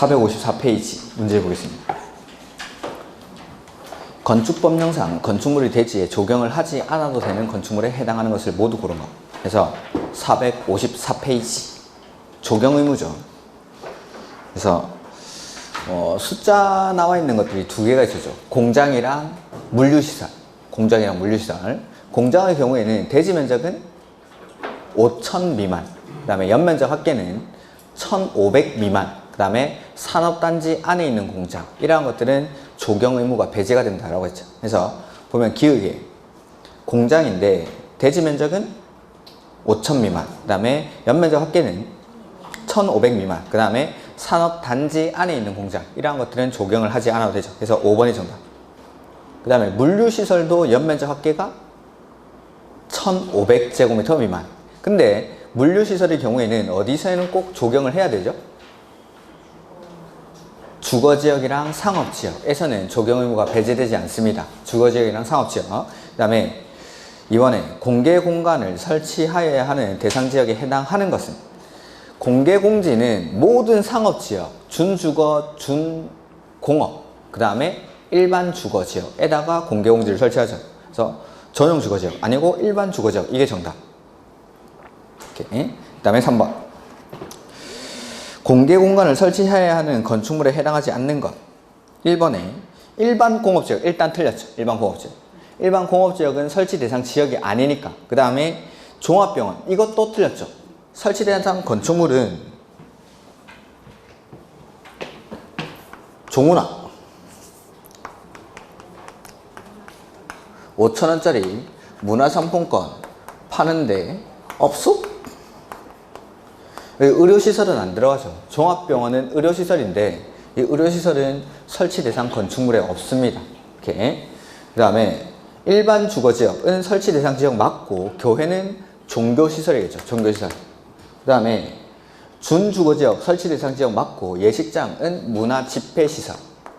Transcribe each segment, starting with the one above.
454페이지 문제 보겠습니다. 건축법령상 건축물이 대지에 조경을 하지 않아도 되는 건축물에 해당하는 것을 모두 고르라. 그래서 454페이지 조경 의무죠. 그래서 숫자 나와 있는 것들이 두 개가 있었죠. 공장이랑 물류시설. 공장이랑 물류시설. 공장의 경우에는 대지 면적은 5,000 미만, 그 다음에 연면적 합계는 1,500 미만, 그 다음에 산업단지 안에 있는 공장, 이러한 것들은 조경 의무가 배제가 된다라고 했죠. 그래서 보면 기억에 공장인데 대지 면적은 5,000 미만, 그 다음에 연면적 합계는 1,500 미만, 그 다음에 산업단지 안에 있는 공장, 이러한 것들은 조경을 하지 않아도 되죠. 그래서 5번이 정답. 그 다음에 물류시설도 연면적 합계가 1,500제곱미터 미만. 근데 물류시설의 경우에는 어디서는 꼭 조경을 해야 되죠? 주거지역이랑 상업지역에서는 조경 의무가 배제되지 않습니다. 주거지역이랑 상업지역. 그 다음에 이번에 공개공간을 설치하여야 하는 대상지역에 해당하는 것은, 공개공지는 모든 상업지역, 준주거, 준공업, 그 다음에 일반 주거지역에다가 공개공지를 설치하죠. 그래서 전용주거지역 아니고 일반 주거지역, 이게 정답. 그 다음에 3번 공개공간을 설치해야 하는 건축물에 해당하지 않는 것. 1번에 일반 공업지역, 일단 틀렸죠. 일반 공업지역. 일반 공업지역은 설치 대상 지역이 아니니까. 그 다음에 종합병원, 이것도 틀렸죠. 설치 대상 건축물은 종훈아 5,000원짜리 문화상품권 파는데 없어? 의료시설은 안 들어가죠. 종합병원은 의료시설인데 이 의료시설은 설치 대상 건축물에 없습니다. 이렇게. 그 다음에 일반 주거지역은 설치 대상 지역 맞고, 교회는 종교시설이겠죠. 종교시설. 그 다음에 준주거지역 설치 대상 지역 맞고, 예식장은 문화집회시설.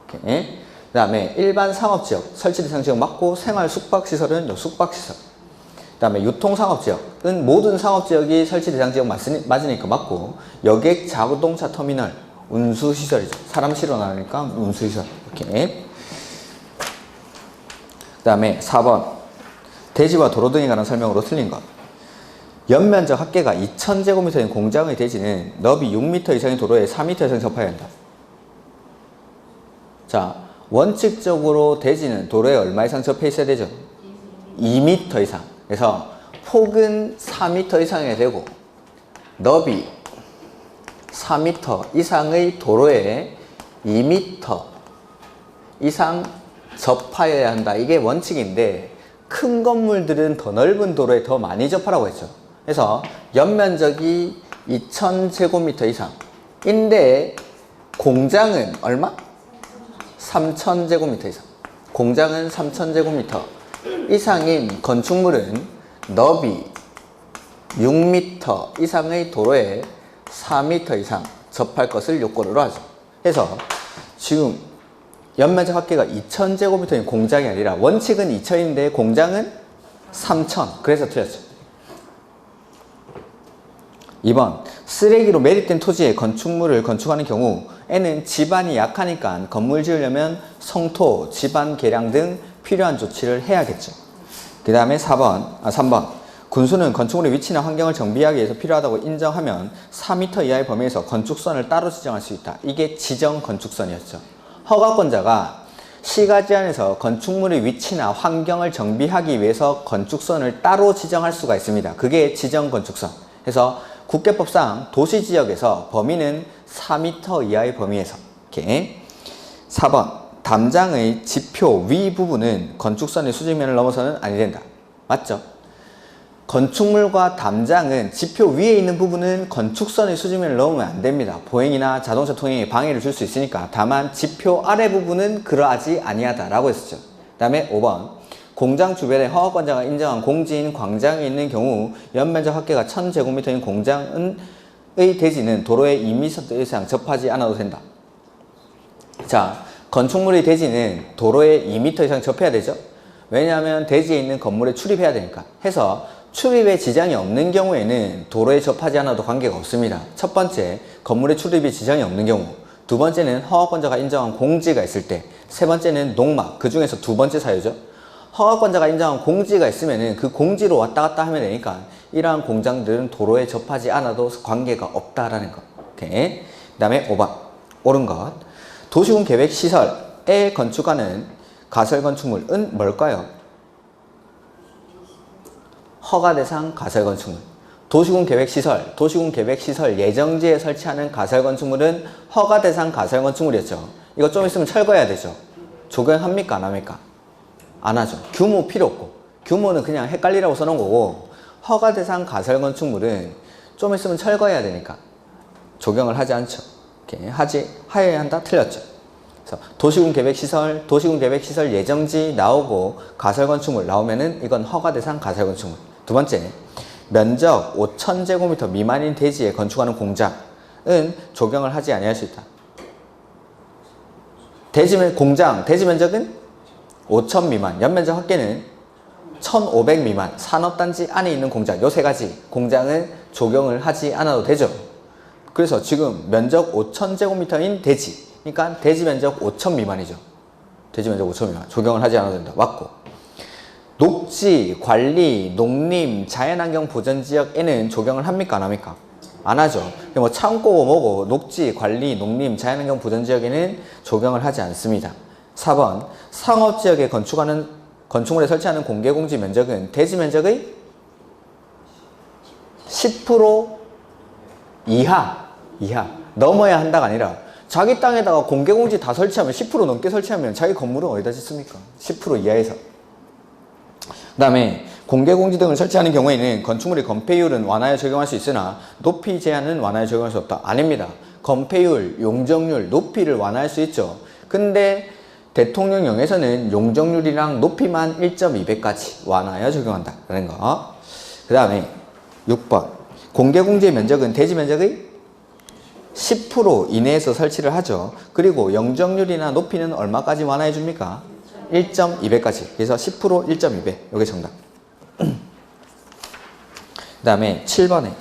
이렇게. 그 다음에 일반 상업지역 설치 대상 지역 맞고, 생활 숙박시설은 숙박시설. 그 다음에 유통상업지역은 모든 상업지역이 설치 대상 지역 맞으니까 맞고, 여객 자동차 터미널 운수시설이죠. 사람 실어 나가니까 운수시설. 이렇게. 그 다음에 4번 대지와 도로 등에 관한 설명으로 틀린 것. 연면적 합계가 2,000제곱미터인 공장의 대지는 너비 6m 이상의 도로에 4m 이상 접해야 한다. 자, 원칙적으로 대지는 도로에 얼마 이상 접해 있어야 되죠? 2m 이상. 그래서 폭은 4m 이상이 되고 너비 4m 이상의 도로에 2m 이상 접하여야 한다. 이게 원칙인데, 큰 건물들은 더 넓은 도로에 더 많이 접하라고 했죠. 그래서 연면적이 2,000제곱미터 이상인데 공장은 얼마? 3,000제곱미터 이상. 공장은 3,000제곱미터 이상인 건축물은 너비 6m 이상의 도로에 4m 이상 접할 것을 요건으로 하죠. 그래서 지금 연면적 합계가 2,000제곱미터인 공장이 아니라, 원칙은 2,000인데 공장은 3,000. 그래서 틀렸죠. 2번 쓰레기로 매립된 토지에 건축물을 건축하는 경우에는 지반이 약하니까 건물 지으려면 성토, 지반 개량 등 필요한 조치를 해야겠죠. 그 다음에 3번 군수는 건축물의 위치나 환경을 정비하기 위해서 필요하다고 인정하면 4m 이하의 범위에서 건축선을 따로 지정할 수 있다. 이게 지정 건축선이었죠. 허가권자가 시가 제한에서 건축물의 위치나 환경을 정비하기 위해서 건축선을 따로 지정할 수가 있습니다. 그게 지정 건축선. 그래서 국계법상 도시지역에서 범위는 4m 이하의 범위에서. 이렇게. 4번 담장의 지표 위 부분은 건축선의 수직면을 넘어서는 아니 된다. 맞죠? 건축물과 담장은 지표 위에 있는 부분은 건축선의 수직면을 넘으면 안 됩니다. 보행이나 자동차 통행에 방해를 줄 수 있으니까. 다만 지표 아래 부분은 그러하지 아니하다라고 했었죠. 그 다음에 5번 공장 주변에 허가권자가 인정한 공지인 광장이 있는 경우 연면적 합계가 1,000제곱미터인 공장의 대지는 도로에 2m 이상 접하지 않아도 된다. 자, 건축물의 대지는 도로에 2m 이상 접해야 되죠. 왜냐하면 대지에 있는 건물에 출입해야 되니까. 해서 출입에 지장이 없는 경우에는 도로에 접하지 않아도 관계가 없습니다. 첫 번째, 건물에 출입이 지장이 없는 경우. 두 번째는 허가권자가 인정한 공지가 있을 때, 세 번째는 농막, 그 중에서 두 번째 사유죠. 허가권자가 인정한 공지가 있으면은 그 공지로 왔다 갔다 하면 되니까 이러한 공장들은 도로에 접하지 않아도 관계가 없다라는 거. 오케이. 그 다음에 5번 옳은 것. 도시군 계획 시설에 건축하는 가설 건축물은 뭘까요? 허가 대상 가설 건축물. 도시군 계획 시설 예정지에 설치하는 가설 건축물은 허가 대상 가설 건축물이었죠. 이거 좀 있으면 철거해야 되죠. 적용합니까 안 합니까? 안 하죠. 규모 필요 없고, 규모는 그냥 헷갈리라고 써놓은 거고, 허가 대상 가설 건축물은 좀 있으면 철거해야 되니까 적용을 하지 않죠. 이렇게 하여야 한다. 틀렸죠. 그래서 도시군 계획 시설 예정지 나오고 가설 건축물 나오면은 이건 허가 대상 가설 건축물. 두 번째, 면적 5,000제곱미터 미만인 대지에 건축하는 공장은 적용을 하지 아니할 수 있다. 대지 면적은 5,000 미만, 연면적 합계는 1,500 미만, 산업단지 안에 있는 공장, 요 세 가지 공장은 적용을 하지 않아도 되죠. 그래서 지금 면적 5,000제곱미터인 대지, 그러니까 대지 면적 5,000 미만이죠. 대지 면적 5,000 미만, 적용을 하지 않아도 된다. 맞고. 녹지, 관리, 농림, 자연환경 보전지역에는 적용을 합니까 안 합니까? 안 하죠. 뭐 창고고 뭐고 녹지, 관리, 농림, 자연환경 보전지역에는 적용을 하지 않습니다. 4번 상업지역에 건축물에 설치하는 공개공지 면적은 대지 면적의 10% 이하 넘어야 한다가 아니라 자기 땅에다가 공개공지 다 설치하면 10% 넘게 설치하면 자기 건물은 어디다 짓습니까? 10% 이하에서. 그 다음에 공개공지 등을 설치하는 경우에는 건축물의 건폐율은 완화에 적용할 수 있으나 높이 제한은 완화에 적용할 수 없다. 아닙니다. 건폐율, 용적률, 높이를 완화할 수 있죠. 근데 대통령령에서는 용적률이랑 높이만 1.2배까지 완화하여 적용한다. 라는 거. 그 다음에 6번 공개공지의 면적은 대지 면적의 10% 이내에서 설치를 하죠. 그리고 용적률이나 높이는 얼마까지 완화해 줍니까? 1.2배까지. 그래서 10% 1.2배. 이게 정답. 그 다음에 7번에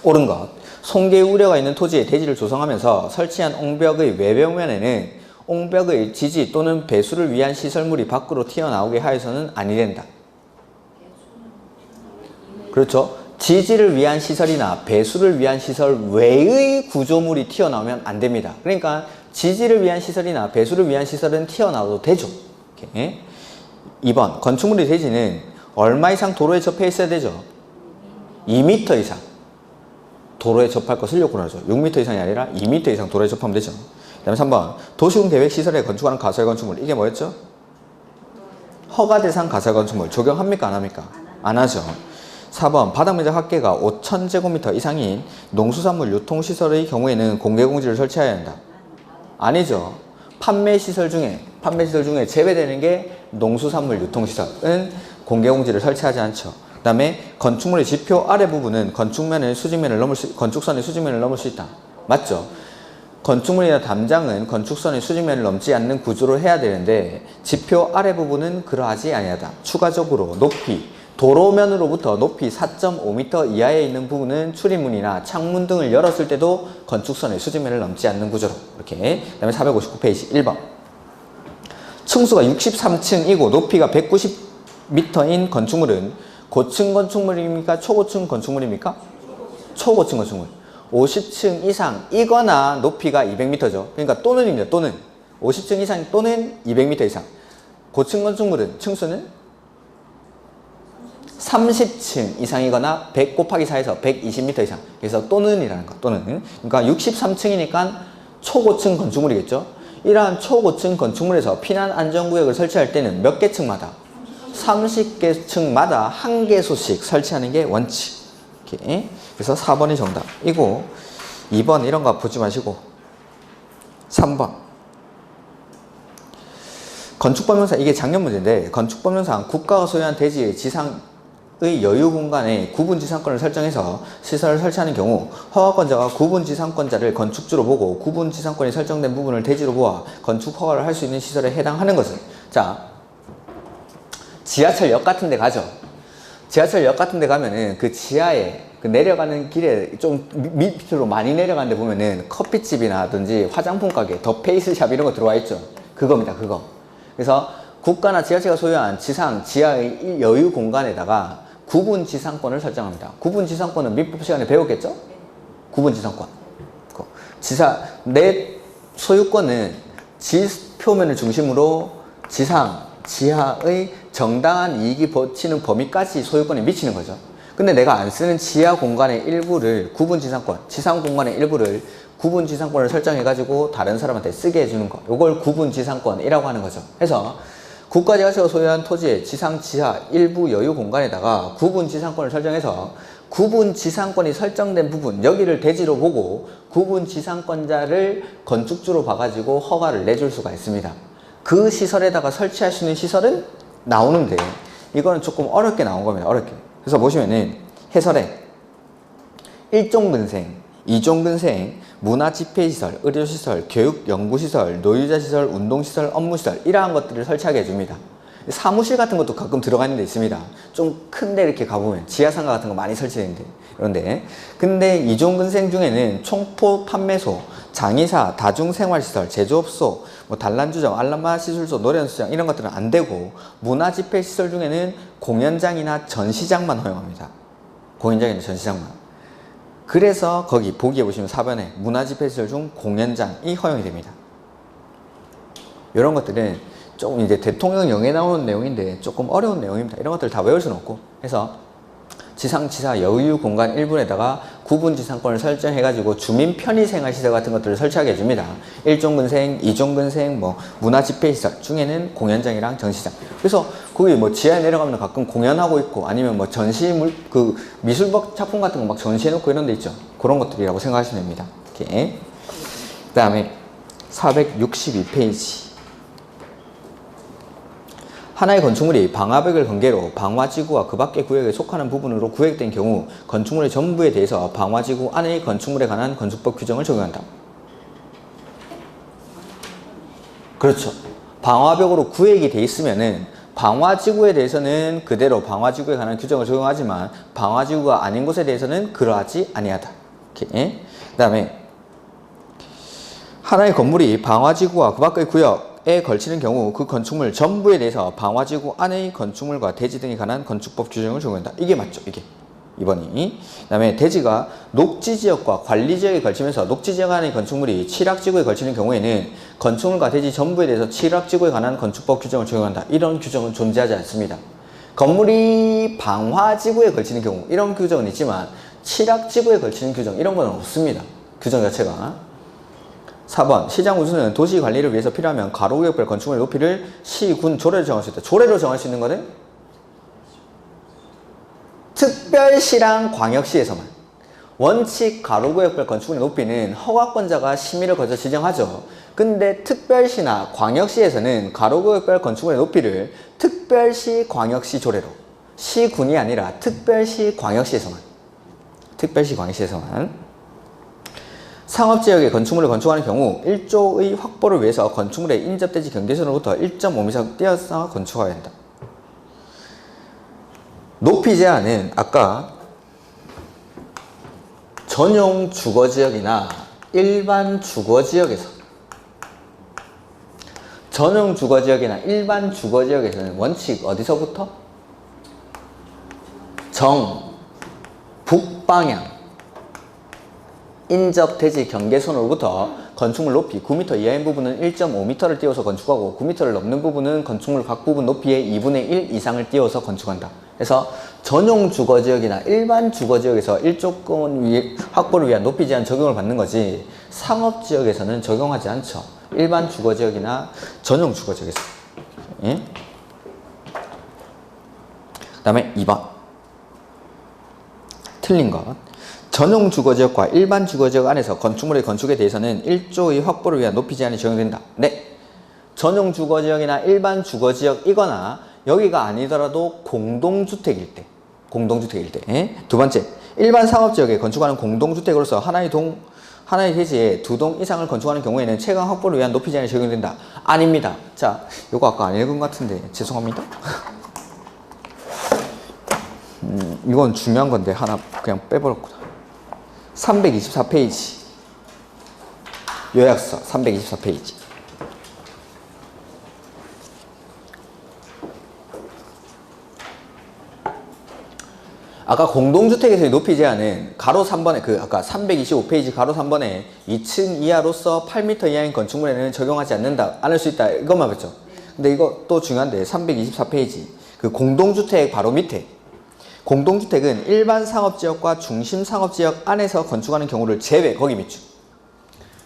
옳은 것. 손괴 우려가 있는 토지에 대지를 조성하면서 설치한 옹벽의 외벽면에는 옹벽의 지지 또는 배수를 위한 시설물이 밖으로 튀어나오게 하여서는 아니 된다. 그렇죠. 지지를 위한 시설이나 배수를 위한 시설 외의 구조물이 튀어나오면 안 됩니다. 그러니까 지지를 위한 시설이나 배수를 위한 시설은 튀어나와도 되죠. 오케이. 2번 건축물의 대지는 얼마 이상 도로에 접해 있어야 되죠? 2m 이상 도로에 접할 것을 요구를 하죠. 6m 이상이 아니라 2m 이상 도로에 접하면 되죠. 그 다음에 3번 도시군 계획 시설에 건축하는 가설 건축물. 이게 뭐였죠? 허가 대상 가설 건축물. 적용합니까 안 합니까? 안 하죠. 4번 바닥면적 합계가 5,000제곱미터 이상인 농수산물 유통시설의 경우에는 공개공지를 설치해야 한다. 아니죠. 판매시설 중에 제외되는 게 농수산물 유통시설은 공개공지를 설치하지 않죠. 그 다음에 건축물의 지표 아래 부분은 건축선의 수직면을 넘을 수 있다. 맞죠? 건축물이나 담장은 건축선의 수직면을 넘지 않는 구조로 해야 되는데 지표 아래 부분은 그러하지 아니하다. 추가적으로 높이, 도로면으로부터 높이 4.5m 이하에 있는 부분은 출입문이나 창문 등을 열었을 때도 건축선의 수직면을 넘지 않는 구조로. 이렇게. 그 다음에 459페이지 1번. 층수가 63층이고 높이가 190m인 건축물은 고층 건축물입니까? 초고층 건축물입니까? 초고층 건축물. 50층 이상이거나 높이가 200m죠. 그러니까 또는입니다. 또는. 50층 이상 또는 200m 이상. 고층 건축물은 층수는 30층 이상이거나 100 곱하기 4에서 120m 이상. 그래서 또는이라는 거. 또는. 그러니까 63층이니까 초고층 건축물이겠죠. 이러한 초고층 건축물에서 피난 안전구역을 설치할 때는 몇 개 층마다? 30개 층마다 한 개소씩 설치하는 게 원칙. 이렇게. 그래서 4번이 정답이고 2번 이런 거 보지 마시고 3번 건축법령상. 이게 작년 문제인데 건축법령상 국가가 소유한 대지의 지상의 여유 공간에 구분지상권을 설정해서 시설을 설치하는 경우 허가권자가 구분지상권자를 건축주로 보고 구분지상권이 설정된 부분을 대지로 보아 건축 허가를 할 수 있는 시설에 해당하는 것은, 자, 지하철역 같은 데 가죠. 지하철역 같은 데 가면은 그 지하에 그 내려가는 길에 좀 밑으로 많이 내려가는데 보면은 커피집이나든지 화장품 가게, 더 페이스샵 이런 거 들어와 있죠. 그겁니다, 그거. 그래서 국가나 지자체가 소유한 지상, 지하의 여유 공간에다가 구분 지상권을 설정합니다. 구분 지상권은 민법 시간에 배웠겠죠? 구분 지상권. 내 소유권은 지표면을 중심으로 지상, 지하의 정당한 이익이 버치는 범위까지 소유권에 미치는 거죠. 근데 내가 안 쓰는 지하 공간의 일부를 구분 지상권, 지상 공간의 일부를 구분 지상권을 설정해가지고 다른 사람한테 쓰게 해주는 거. 이걸 구분 지상권이라고 하는 거죠. 그래서 국가지자체가 소유한 토지의 지상, 지하 일부 여유 공간에다가 구분 지상권을 설정해서 구분 지상권이 설정된 부분, 여기를 대지로 보고 구분 지상권자를 건축주로 봐가지고 허가를 내줄 수가 있습니다. 그 시설에다가 설치할 수 있는 시설은 나오는데 이거는 조금 어렵게 나온 겁니다. 어렵게. 그래서 보시면은 해설에 1종 근생, 2종 근생, 문화집회시설, 의료시설, 교육, 연구시설, 노유자시설, 운동시설, 업무시설 이러한 것들을 설치하게 해줍니다. 사무실 같은 것도 가끔 들어가 있는 데 있습니다. 좀 큰데 이렇게 가보면 지하상가 같은 거 많이 설치되는데 그런데 근데 2종 근생 중에는 총포 판매소, 장의사, 다중생활시설, 제조업소, 뭐 단란주점, 알람마 시술소, 노래연수장 이런 것들은 안 되고 문화집회시설 중에는 공연장이나 전시장만 허용합니다. 공연장이나 전시장만. 그래서 거기 보기에 보시면 4번에 문화집회시설 중 공연장이 허용이 됩니다. 이런 것들은 조금 이제 대통령 영에 나오는 내용인데 조금 어려운 내용입니다. 이런 것들 다 외울 수는 없고 해서 지상, 지하, 여유 공간 일부에다가 구분 지상권을 설정해가지고 주민 편의생활시설 같은 것들을 설치하게 해줍니다. 1종 근생, 2종 근생, 뭐 문화집회시설 중에는 공연장이랑 전시장. 그래서 거기 뭐 지하에 내려가면 가끔 공연하고 있고 아니면 뭐 전시물 그 미술 작품 같은 거 막 전시해놓고 이런 데 있죠. 그런 것들이라고 생각하시면 됩니다. 이렇게. 그다음에 462페이지. 하나의 건축물이 방화벽을 관계로 방화지구와 그 밖의 구역에 속하는 부분으로 구획된 경우 건축물의 전부에 대해서 방화지구 안의 건축물에 관한 건축법 규정을 적용한다. 그렇죠. 방화벽으로 구획이 돼 있으면은 방화지구에 대해서는 그대로 방화지구에 관한 규정을 적용하지만 방화지구가 아닌 곳에 대해서는 그러하지 아니하다. 이렇게. 그 다음에 하나의 건물이 방화지구와 그 밖의 구역에 걸치는 경우 그 건축물 전부에 대해서 방화지구 안의 건축물과 대지 등에 관한 건축법 규정을 적용한다. 이게 맞죠. 이게 2번이. 그 다음에 대지가 녹지지역과 관리지역에 걸치면서 녹지지역 안의 건축물이 칠학지구에 걸치는 경우에는 건축물과 대지 전부에 대해서 칠학지구에 관한 건축법 규정을 적용한다. 이런 규정은 존재하지 않습니다. 건물이 방화지구에 걸치는 경우 이런 규정은 있지만 칠학지구에 걸치는 규정 이런 건 없습니다. 규정 자체가. 4번 시장 우수는 도시 관리를 위해서 필요하면 가로구역별 건축물의 높이를 시, 군, 조례로 정할 수 있다. 조례로 정할 수 있는 거는 특별시랑 광역시에서만. 원칙 가로구역별 건축물의 높이는 허가권자가 심의를 거쳐 지정하죠. 근데 특별시나 광역시에서는 가로구역별 건축물의 높이를 특별시, 광역시 조례로, 시, 군이 아니라 특별시, 광역시에서만. 특별시, 광역시에서만. 상업지역에 건축물을 건축하는 경우 1조의 확보를 위해서 건축물의 인접대지 경계선으로부터 1.5m 띄어서 건축해야 한다. 높이 제한은 아까 전용 주거지역이나 일반 주거지역에서 전용 주거지역이나 일반 주거지역에서는 원칙 어디서부터? 북방향 인접대지 경계선으로부터 건축물 높이 9m 이하인 부분은 1.5m를 띄워서 건축하고 9m를 넘는 부분은 건축물 각 부분 높이의 2분의 1 이상을 띄워서 건축한다. 그래서 전용 주거지역이나 일반 주거지역에서 일조권 확보를 위한 높이 제한 적용을 받는 거지 상업지역에서는 적용하지 않죠. 일반 주거지역이나 전용 주거지역에서. 예? 그 다음에 2번 틀린 것. 전용 주거지역과 일반 주거지역 안에서 건축물의 건축에 대해서는 1조의 확보를 위한 높이 제한이 적용된다. 네. 전용 주거지역이나 일반 주거지역이거나 여기가 아니더라도 공동주택일 때. 공동주택일 때. 두 번째, 일반 상업지역에 건축하는 공동주택으로서 하나의 대지에 2동 이상을 건축하는 경우에는 채광 확보를 위한 높이 제한이 적용된다. 아닙니다. 자, 이거 아까 안 읽은 것 같은데 죄송합니다. 이건 중요한 건데 하나 그냥 빼버렸구나. 324페이지. 요약서 324페이지. 아까 공동주택에서의 높이 제한은 가로 3번에 아까 325페이지 가로 3번에 2층 이하로서 8m 이하인 건축물에는 적용하지 않는다. 않을 수 있다. 이것만 봤죠. 근데 이거 또 중요한데 324페이지 그 공동주택 바로 밑에 공동주택은 일반 상업지역과 중심 상업지역 안에서 건축하는 경우를 제외 거기 밑줄.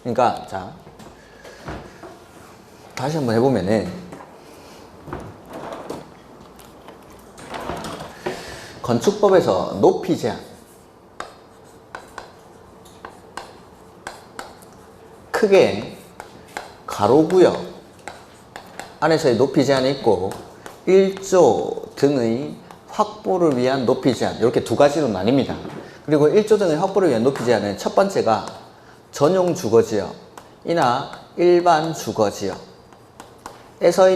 그러니까 자 다시 한번 해보면은 건축법에서 높이 제한 크게 가로구역 안에서의 높이 제한이 있고 1조 등의 확보를 위한 높이 제한 이렇게 두 가지로 나뉩니다. 그리고 1조 등의 확보를 위한 높이 제한은 첫 번째가 전용 주거지역이나 일반 주거지역에서의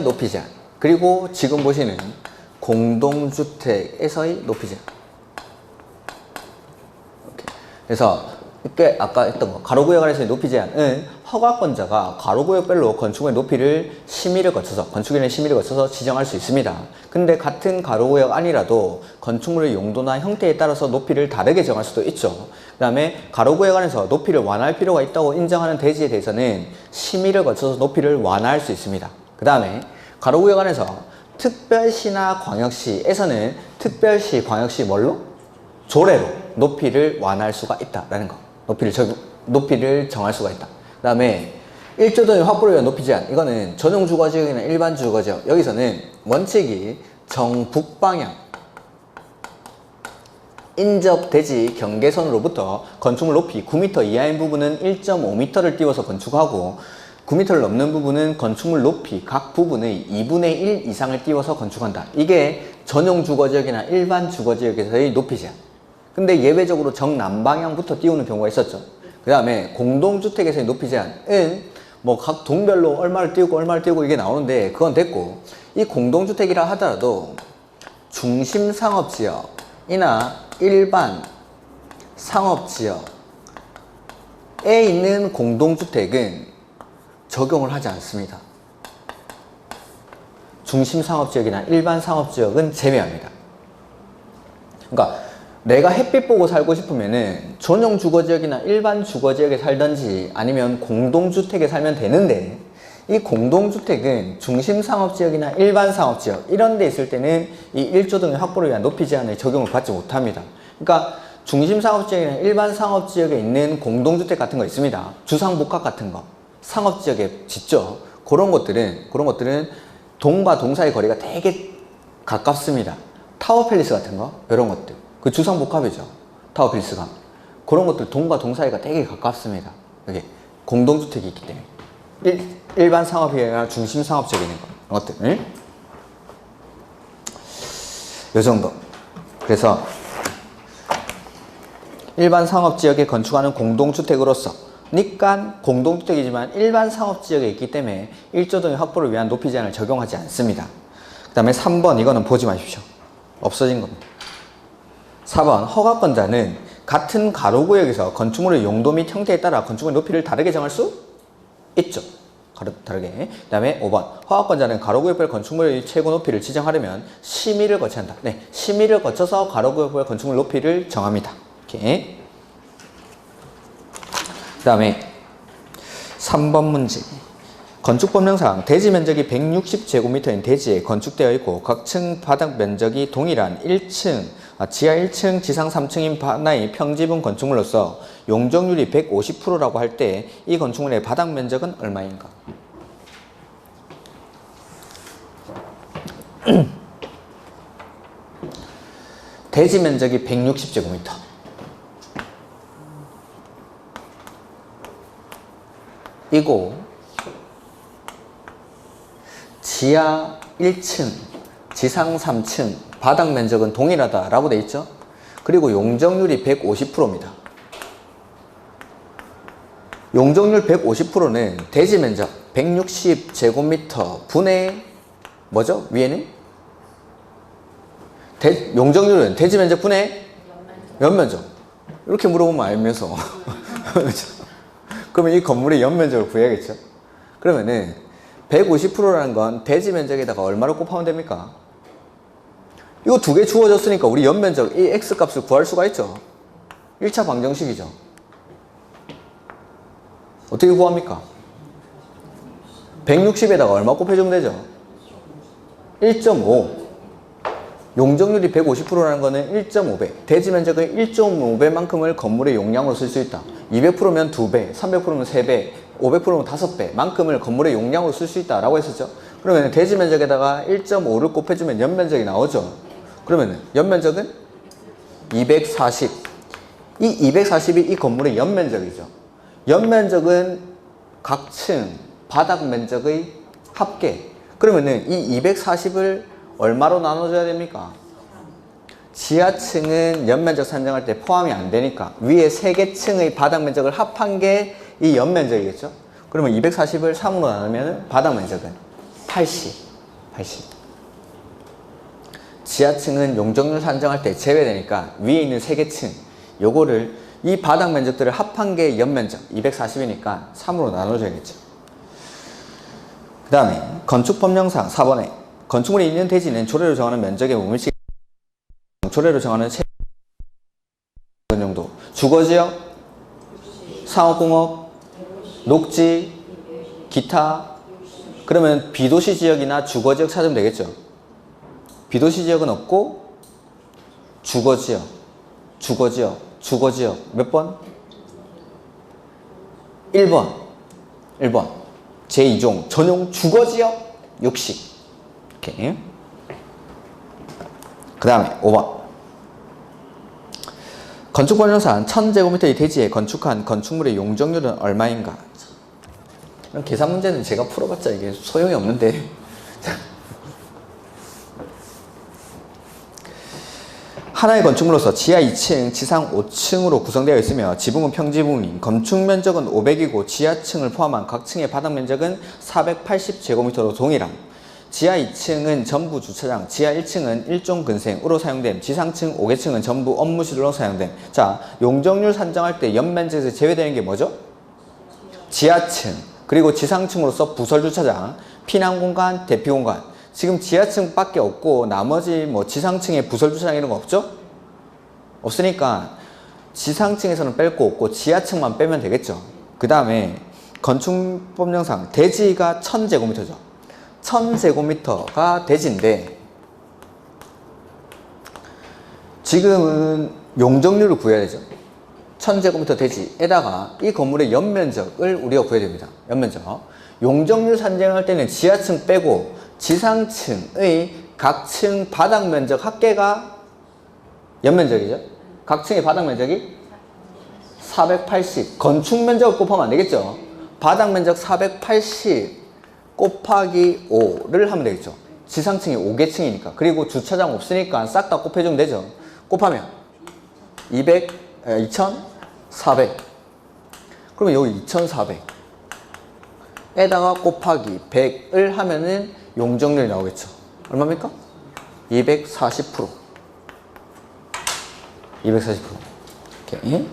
높이 제한 그리고 지금 보시는 공동주택에서의 높이 제한. 그래서 이게 아까 했던 거 가로구역 안에서의 높이 제한은 허가권자가 가로구역별로 건축물의 높이를 심의를 거쳐서 건축인의 심의를 거쳐서 지정할 수 있습니다. 근데 같은 가로구역 안이라도 건축물의 용도나 형태에 따라서 높이를 다르게 정할 수도 있죠. 그 다음에 가로구역 안에서 높이를 완화할 필요가 있다고 인정하는 대지에 대해서는 심의를 거쳐서 높이를 완화할 수 있습니다. 그 다음에 가로구역 안에서 특별시나 광역시에서는 특별시, 광역시 뭘로? 조례로 높이를 완화할 수가 있다라는 거. 높이를 정할 수가 있다. 그 다음에 1조 등의 확보를 위한 높이 제한. 이거는 전용 주거지역이나 일반 주거지역. 여기서는 원칙이 정북방향 인접 대지 경계선으로부터 건축물 높이 9m 이하인 부분은 1.5m를 띄워서 건축하고 9m를 넘는 부분은 건축물 높이 각 부분의 2분의 1 이상을 띄워서 건축한다. 이게 전용 주거지역이나 일반 주거지역에서의 높이 제한. 근데 예외적으로 정남방향부터 띄우는 경우가 있었죠. 그 다음에 공동주택에서의 높이 제한은 뭐 각 동별로 얼마를 띄우고 이게 나오는데 그건 됐고 이 공동주택이라 하더라도 중심 상업지역이나 일반 상업지역에 있는 공동주택은 적용을 하지 않습니다. 중심 상업지역이나 일반 상업지역은 제외합니다. 그러니까 내가 햇빛 보고 살고 싶으면은 전용 주거지역이나 일반 주거지역에 살든지 아니면 공동주택에 살면 되는데 이 공동주택은 중심 상업지역이나 일반 상업지역 이런 데 있을 때는 이 1조 등의 확보를 위한 높이 제한을 적용을 받지 못합니다. 그러니까 중심 상업지역이나 일반 상업지역에 있는 공동주택 같은 거 있습니다. 주상복합 같은 거 상업지역에 짓죠. 그런 것들은 동과 동 사이 거리가 되게 가깝습니다. 타워팰리스 같은 거 이런 것들 그 주상복합이죠. 타워팰리스가 그런 것들 동과 동 사이가 되게 가깝습니다. 이게 공동주택이 있기 때문에 일반 상업이 아니라 중심 상업지역에 있는 거 이런 것들 요 정도. 그래서 일반 상업지역에 건축하는 공동주택으로서 니까 공동주택이지만 일반 상업지역에 있기 때문에 1조 등의 확보를 위한 높이 제한을 적용하지 않습니다. 그 다음에 3번 이거는 보지 마십시오. 없어진 겁니다. 4번 허가권자는 같은 가로구역에서 건축물의 용도 및 형태에 따라 건축물의 높이를 다르게 정할 수 있죠. 다르게. 그 다음에 5번 허가권자는 가로구역별 건축물의 최고 높이를 지정하려면 심의를 거쳐야 한다. 네, 심의를 거쳐서 가로구역별 건축물 높이를 정합니다. 이렇게. 그 다음에 3번 문제. 건축법령상 대지 면적이 160제곱미터인 대지에 건축되어 있고 각 층 바닥 면적이 동일한 1층, 지하 1층, 지상 3층인 하나의 평지분 건축물로서 용적률이 150%라고 할 때 이 건축물의 바닥 면적은 얼마인가? 대지 면적이 160제곱미터. 이고 지하 1층, 지상 3층, 바닥 면적은 동일하다라고 돼 있죠. 그리고 용적률이 150%입니다. 용적률 150%는 대지 면적 160제곱미터 분의 뭐죠? 위에는? 용적률은 대지 면적 분의 연면적. 이렇게 물어보면 알면서. 그러면 이 건물의 연면적을 구해야겠죠. 그러면은 150%라는 건 대지 면적에다가 얼마를 곱하면 됩니까? 이거 두 개 주어졌으니까 우리 연면적 이 x값을 구할 수가 있죠. 1차 방정식이죠. 어떻게 구합니까? 160에다가 얼마 곱해주면 되죠? 1.5. 용적률이 150%라는 거는 1.5배. 대지 면적의 1.5배만큼을 건물의 용량으로 쓸 수 있다. 200%면 2배, 300%면 3배, 500%면 5배 만큼을 건물의 용량으로 쓸 수 있다라고 했었죠. 그러면 대지 면적에다가 1.5를 곱해주면 연면적이 나오죠. 그러면 연면적은 240. 이 240이 이 건물의 연면적이죠. 연면적은 각 층 바닥 면적의 합계. 그러면은 이 240을 얼마로 나눠줘야 됩니까? 지하층은 연면적 산정할 때 포함이 안 되니까 위에 3개 층의 바닥 면적을 합한 게 이 연면적이겠죠? 그러면 240을 3으로 나누면 바닥 면적은 80. 지하층은 용적률 산정할 때 제외되니까 위에 있는 3개 층 요거를 이 바닥 면적들을 합한 게 연면적 240이니까 3으로 나눠줘야겠죠. 그 다음에 건축법령상 4번에 건축물이 있는 대지는 조례로 정하는 면적의 우물치 조례로 정하는 정도 주거지역, 상업공업, 녹지, 기타. 그러면 비도시 지역이나 주거지역 찾으면 되겠죠. 비도시 지역은 없고 주거지역 몇 번? 1번 제2종 전용 주거지역 60. 오케이. 그 다음에 5번 건축법령상 1000제곱미터의 대지에 건축한 건축물의 용적률은 얼마인가? 이런 계산 문제는 제가 풀어봤자 이게 소용이 없는데 하나의 건축물로서 지하 2층, 지상 5층으로 구성되어 있으며 지붕은 평지붕인 건축면적은 500이고 지하층을 포함한 각 층의 바닥면적은 480제곱미터로 동일함. 지하 2층은 전부 주차장, 지하 1층은 일종 근생으로 사용됨, 지상층 5개층은 전부 업무실로 사용됨. 자, 용적률 산정할 때 연면적에서 제외되는 게 뭐죠? 지하층, 그리고 지상층으로서 부설주차장, 피난공간, 대피공간. 지금 지하층밖에 없고 나머지 뭐 지상층에 부설주차장 이런 거 없죠? 없으니까 지상층에서는 뺄 거 없고 지하층만 빼면 되겠죠. 그 다음에 건축법령상 대지가 1000제곱미터죠. 1000제곱미터가 대지인데 지금은 용적률을 구해야 되죠. 1000제곱미터 대지에다가 이 건물의 연면적을 우리가 구해야 됩니다. 연면적. 용적률 산정할 때는 지하층 빼고 지상층의 각 층 바닥 면적 합계가 연면적이죠. 각 층의 바닥 면적이 480. 건축 면적을 곱하면 안 되겠죠. 바닥 면적 480 곱하기 5를 하면 되겠죠. 지상층이 5개층이니까. 그리고 주차장 없으니까 싹 다 곱해주면 되죠. 곱하면 2400. 그러면 여기 2400에다가 곱하기 100을 하면은 용적률이 나오겠죠. 얼마입니까? 240%. 240%. 오케이.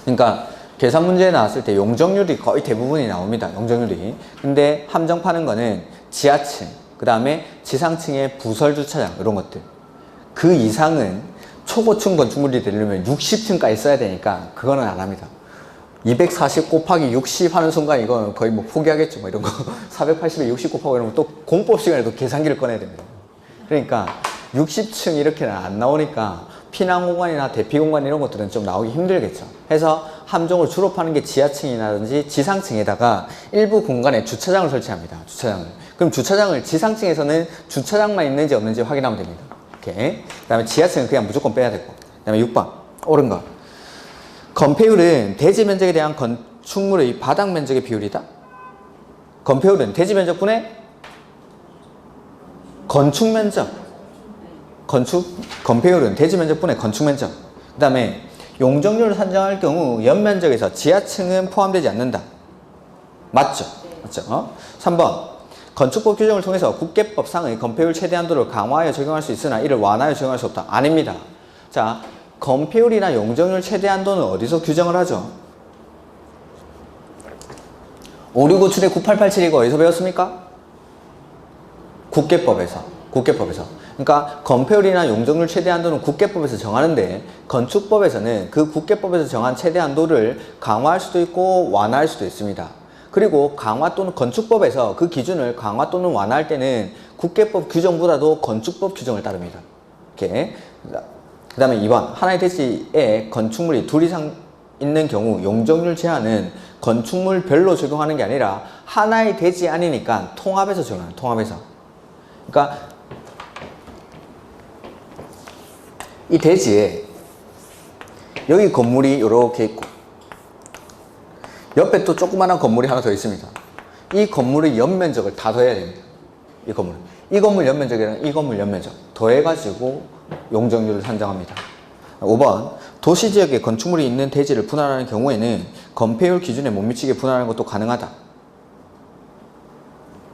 그러니까 계산 문제에 나왔을 때 용적률이 거의 대부분이 나옵니다. 용적률이. 근데 함정파는 거는 지하층, 그 다음에 지상층의 부설주차장 이런 것들. 그 이상은 초고층 건축물이 되려면 60층까지 써야 되니까 그거는 안 합니다. 240 곱하기 60 하는 순간 이건 거의 뭐 포기하겠죠. 뭐 이런 거 480에 60 곱하고 이러면 또 공법 시간에도 계산기를 꺼내야 됩니다. 그러니까 60층 이렇게는 안 나오니까 피난공간이나 대피공간 이런 것들은 좀 나오기 힘들겠죠. 해서 함정을 주로 파는 게 지하층이라든지 지상층에다가 일부 공간에 주차장을 설치합니다. 주차장을. 그럼 주차장을 지상층에서는 주차장만 있는지 없는지 확인하면 됩니다. 오케이. 그 다음에 지하층은 그냥 무조건 빼야 되고. 그 다음에 6번 옳은 거. 건폐율은 대지 면적에 대한 건축물의 바닥 면적의 비율이다. 건폐율은 대지 면적분의 건축 면적. 건폐율은 대지 면적분의 건축 면적. 그 다음에 용적률을 산정할 경우 연면적에서 지하층은 포함되지 않는다. 맞죠? 맞죠? 3번 건축법 규정을 통해서 국계법상의 건폐율 최대한도를 강화하여 적용할 수 있으나 이를 완화하여 적용할 수 없다. 아닙니다. 자, 건폐율이나 용적률 최대 한도는 어디서 규정을 하죠? 565-9887 이거 어디서 배웠습니까? 국계법에서. 그러니까 건폐율이나 용적률 최대 한도는 국계법에서 정하는데 건축법에서는 그 국계법에서 정한 최대 한도를 강화할 수도 있고 완화할 수도 있습니다. 그리고 강화 또는 건축법에서 그 기준을 강화 또는 완화할 때는 국계법 규정보다도 건축법 규정을 따릅니다. 이렇게. 그 다음에 2번 하나의 대지에 건축물이 둘 이상 있는 경우 용적률 제한은 건축물별로 적용하는 게 아니라 하나의 대지 아니니까 통합해서 적용하는 통합해서. 그러니까 이 대지에 여기 건물이 이렇게 있고 옆에 또 조그마한 건물이 하나 더 있습니다. 이 건물의 연면적을 다 더해야 됩니다. 이 건물 연면적이랑 이 건물 연면적 더해가지고 용적률을 산정합니다. 5번 도시지역에 건축물이 있는 대지를 분할하는 경우에는 건폐율 기준에 못 미치게 분할하는 것도 가능하다.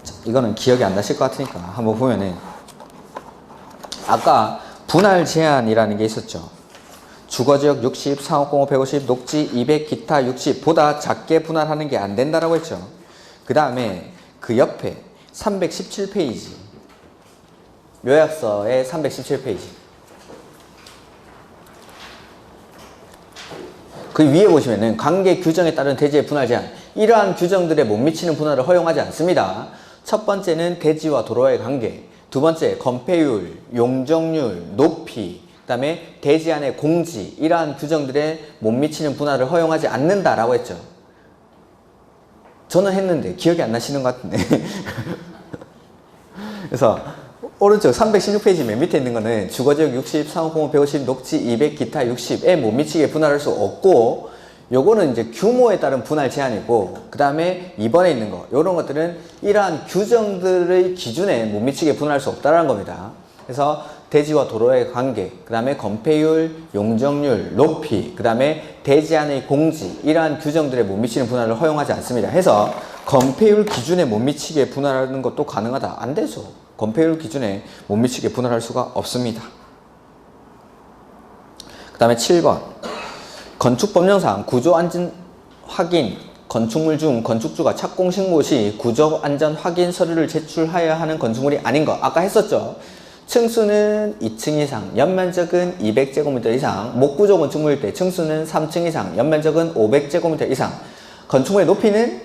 자, 이거는 기억이 안 나실 것 같으니까 한번 보면은 아까 분할 제한이라는 게 있었죠. 주거지역 60, 상업공업 150, 녹지 200, 기타 60 보다 작게 분할하는 게 안 된다라고 했죠. 그 다음에 그 옆에 317페이지 요약서의 317페이지 그 위에 보시면은 관계 규정에 따른 대지의 분할 제한 이러한 규정들에 못 미치는 분할을 허용하지 않습니다. 첫 번째는 대지와 도로와의 관계, 두 번째 건폐율, 용적률, 높이, 그 다음에 대지 안의 공지 이러한 규정들에 못 미치는 분할을 허용하지 않는다라고 했죠. 저는 했는데 기억이 안 나시는 것 같은데 그래서 오른쪽 316페이지 맨 밑에 있는 거는 주거지역 60, 상업공업 150, 녹지 200, 기타 60에 못 미치게 분할할 수 없고 요거는 이제 규모에 따른 분할 제한이고 그 다음에 이번에 있는 거 요런 것들은 이러한 규정들의 기준에 못 미치게 분할할 수 없다는 겁니다. 그래서 대지와 도로의 관계, 그 다음에 건폐율, 용적률, 높이, 그 다음에 대지 안의 공지 이러한 규정들에 못 미치는 분할을 허용하지 않습니다. 해서 건폐율 기준에 못 미치게 분할하는 것도 가능하다. 안 되죠. 건폐율 기준에 못 미치게 분할할 수가 없습니다. 그 다음에 7번 건축법령상 구조안전 확인 건축물 중 건축주가 착공 신고 시 구조안전 확인 서류를 제출하여야 하는 건축물이 아닌 거 아까 했었죠. 층수는 2층 이상, 연면적은 200제곱미터 이상, 목구조 건축물일 때 층수는 3층 이상, 연면적은 500제곱미터 이상, 건축물의 높이는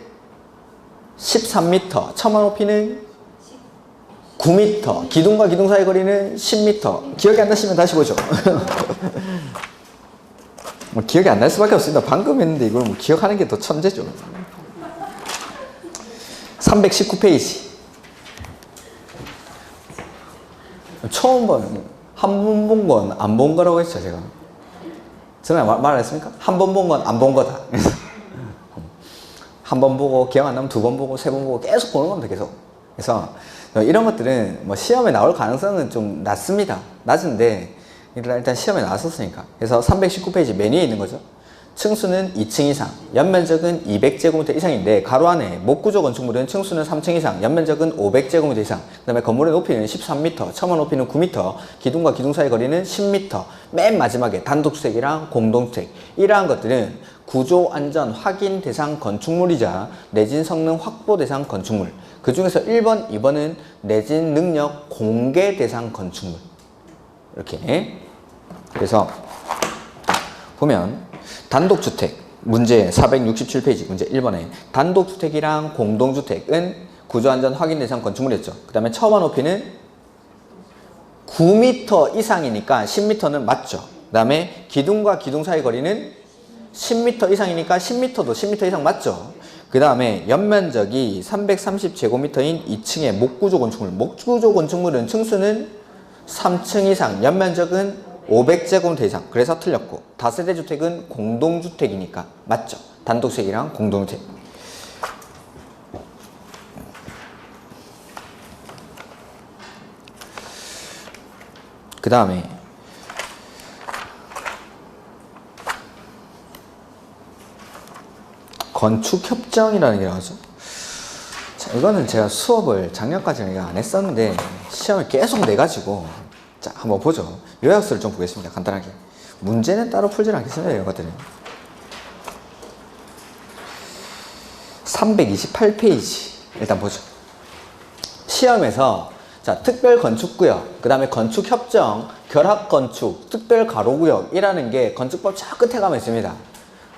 13m, 처마 높이는 9m, 기둥과 기둥 사이 거리는 10m. 기억이 안 나시면 다시 보죠. 뭐 기억이 안 날 수밖에 없습니다. 방금 했는데 이걸 뭐 기억하는 게 더 천재죠. 319페이지. 처음 한 번 본 건 안 본 거라고 했죠, 제가. 전에 말했습니까? 한 번 본 건 안 본 거다. 한 번 보고 기억 안 나면 두 번 보고 세 번 보고 계속 보는 겁니다, 계속. 그래서 이런 것들은 뭐 시험에 나올 가능성은 좀 낮습니다. 낮은데 일단 시험에 나왔었으니까. 그래서 319페이지 맨 위에 있는 거죠. 층수는 2층 이상, 연면적은 200제곱미터 이상인데 가로 안에 목구조 건축물은 층수는 3층 이상, 연면적은 500제곱미터 이상, 그 다음에 건물의 높이는 13m, 처마 높이는 9m, 기둥과 기둥 사이 거리는 10m, 맨 마지막에 단독주택이랑 공동주택 이러한 것들은 구조안전 확인 대상 건축물이자 내진 성능 확보 대상 건축물, 그 중에서 1번, 2번은 내진 능력 공개 대상 건축물 이렇게. 그래서 보면 단독주택 문제 467페이지 문제 1번에 단독주택이랑 공동주택은 구조안전 확인 대상 건축물이었죠. 그 다음에 처마 높이는 9m 이상이니까 10m는 맞죠. 그 다음에 기둥과 기둥 사이 거리는 10m 이상이니까 10m도 10m 이상 맞죠. 그 다음에 연면적이 330제곱미터인 2층의 목구조 건축물, 목구조 건축물은 층수는 3층 이상, 연면적은 500제곱미터 이상. 그래서 틀렸고, 다세대 주택은 공동주택이니까 맞죠. 단독주택이랑 공동주택. 그 다음에 건축협정이라는 게 나오죠. 자, 이거는 제가 수업을 작년까지는 안 했었는데 시험을 계속 내가지고 자, 한번 보죠. 요약서를 좀 보겠습니다. 간단하게. 문제는 따로 풀지는 않겠습니다. 이런 것들은. 328페이지 일단 보죠. 시험에서 자, 특별건축구역, 그 다음에 건축협정, 결합건축, 특별가로구역이라는 게 건축법 저 끝에 가면 있습니다.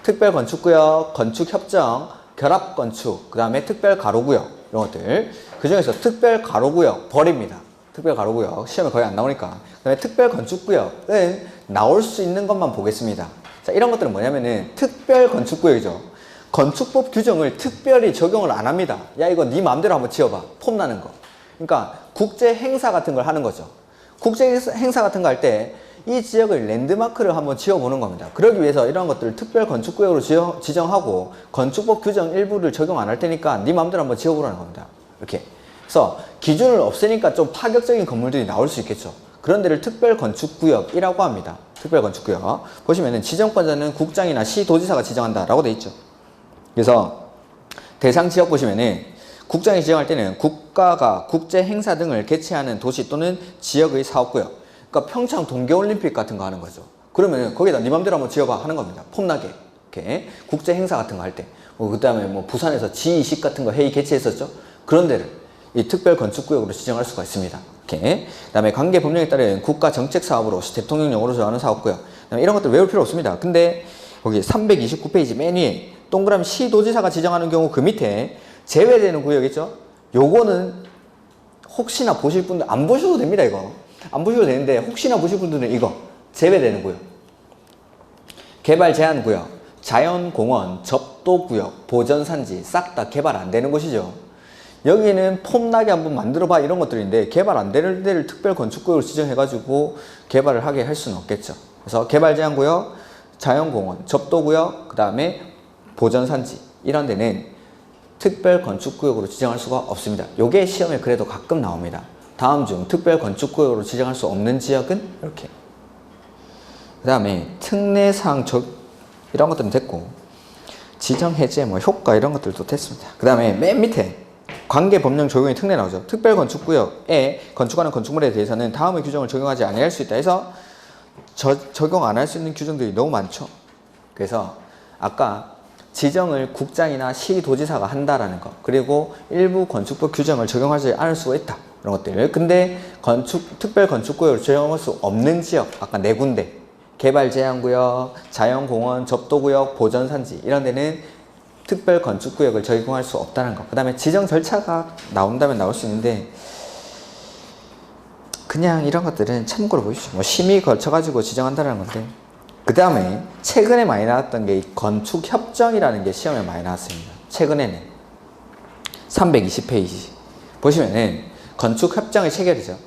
특별건축구역, 건축협정, 결합건축, 그 다음에 특별가로구역 이런 것들. 그 중에서 특별가로구역 버립니다. 특별가로구역 시험에 거의 안 나오니까. 그 다음에 특별건축구역은 나올 수 있는 것만 보겠습니다. 자, 이런 것들은 뭐냐면은 특별건축구역이죠. 건축법 규정을 특별히 적용을 안 합니다. 야, 이거 네 마음대로 한번 지어봐. 폼 나는 거. 그러니까 국제 행사 같은 걸 하는 거죠. 국제 행사 같은 거 할 때 이 지역을 랜드마크를 한번 지어보는 겁니다. 그러기 위해서 이런 것들을 특별 건축구역으로 지정하고 건축법 규정 일부를 적용 안 할 테니까 네 마음대로 한번 지어보라는 겁니다. 이렇게. 그래서 기준을 없애니까 좀 파격적인 건물들이 나올 수 있겠죠. 그런 데를 특별 건축구역이라고 합니다. 특별 건축구역. 보시면은 지정권자는 국장이나 시도지사가 지정한다라고 돼 있죠. 그래서 대상 지역 보시면은 국장이 지정할 때는 국가가 국제 행사 등을 개최하는 도시 또는 지역의 사업구역. 그러니까 평창 동계올림픽 같은 거 하는 거죠. 그러면 거기다 네 맘대로 한번 지어봐 하는 겁니다. 폼나게. 이렇게 국제 행사 같은 거 할 때. 그 다음에 뭐 부산에서 G20 같은 거 회의 개최했었죠. 그런 데를 이 특별 건축구역으로 지정할 수가 있습니다. 이렇게. 그 다음에 관계 법령에 따른 국가 정책 사업으로 대통령령으로 정하는 사업구역. 이런 것들 외울 필요 없습니다. 근데 거기 329페이지 맨 위에 동그라미 시도지사가 지정하는 경우 그 밑에 제외되는 구역 있죠? 요거는 혹시나 보실 분들 안 보셔도 됩니다. 이거 안 보셔도 되는데 혹시나 보실 분들은 이거 제외되는 구역. 개발 제한 구역, 자연공원, 접도구역, 보전산지 싹 다 개발 안 되는 곳이죠. 여기는 폼나게 한번 만들어봐 이런 것들인데 개발 안 되는 데를 특별 건축구역으로 지정해가지고 개발을 하게 할 수는 없겠죠. 그래서 개발 제한 구역, 자연공원, 접도구역, 그 다음에 보전산지 이런 데는 특별 건축구역으로 지정할 수가 없습니다. 요게 시험에 그래도 가끔 나옵니다. 다음 중 특별 건축구역으로 지정할 수 없는 지역은 이렇게. 그 다음에 특례사항 이런 것들은 됐고 지정 해제 뭐 효과 이런 것들도 됐습니다. 그 다음에 맨 밑에 관계 법령 적용의 특례 나오죠. 특별 건축구역에 건축하는 건축물에 대해서는 다음의 규정을 적용하지 아니할 수 있다 해서 적용 안 할 수 있는 규정들이 너무 많죠. 그래서 아까 지정을 국장이나 시도지사가 한다라는 거, 그리고 일부 건축법 규정을 적용하지 않을 수가 있다 이런 것들. 근데 특별 건축구역을 적용할 수 없는 지역 아까 네 군데, 개발 제한구역, 자연공원, 접도구역, 보전산지 이런 데는 특별 건축구역을 적용할 수 없다는 거. 그 다음에 지정 절차가 나온다면 나올 수 있는데 그냥 이런 것들은 참고로 보십시오. 뭐 심의 거쳐가지고 지정한다는 건데. 그 다음에 최근에 많이 나왔던 게 건축협정이라는 게 시험에 많이 나왔습니다. 최근에는 320페이지 보시면은 건축협정의 체결이죠.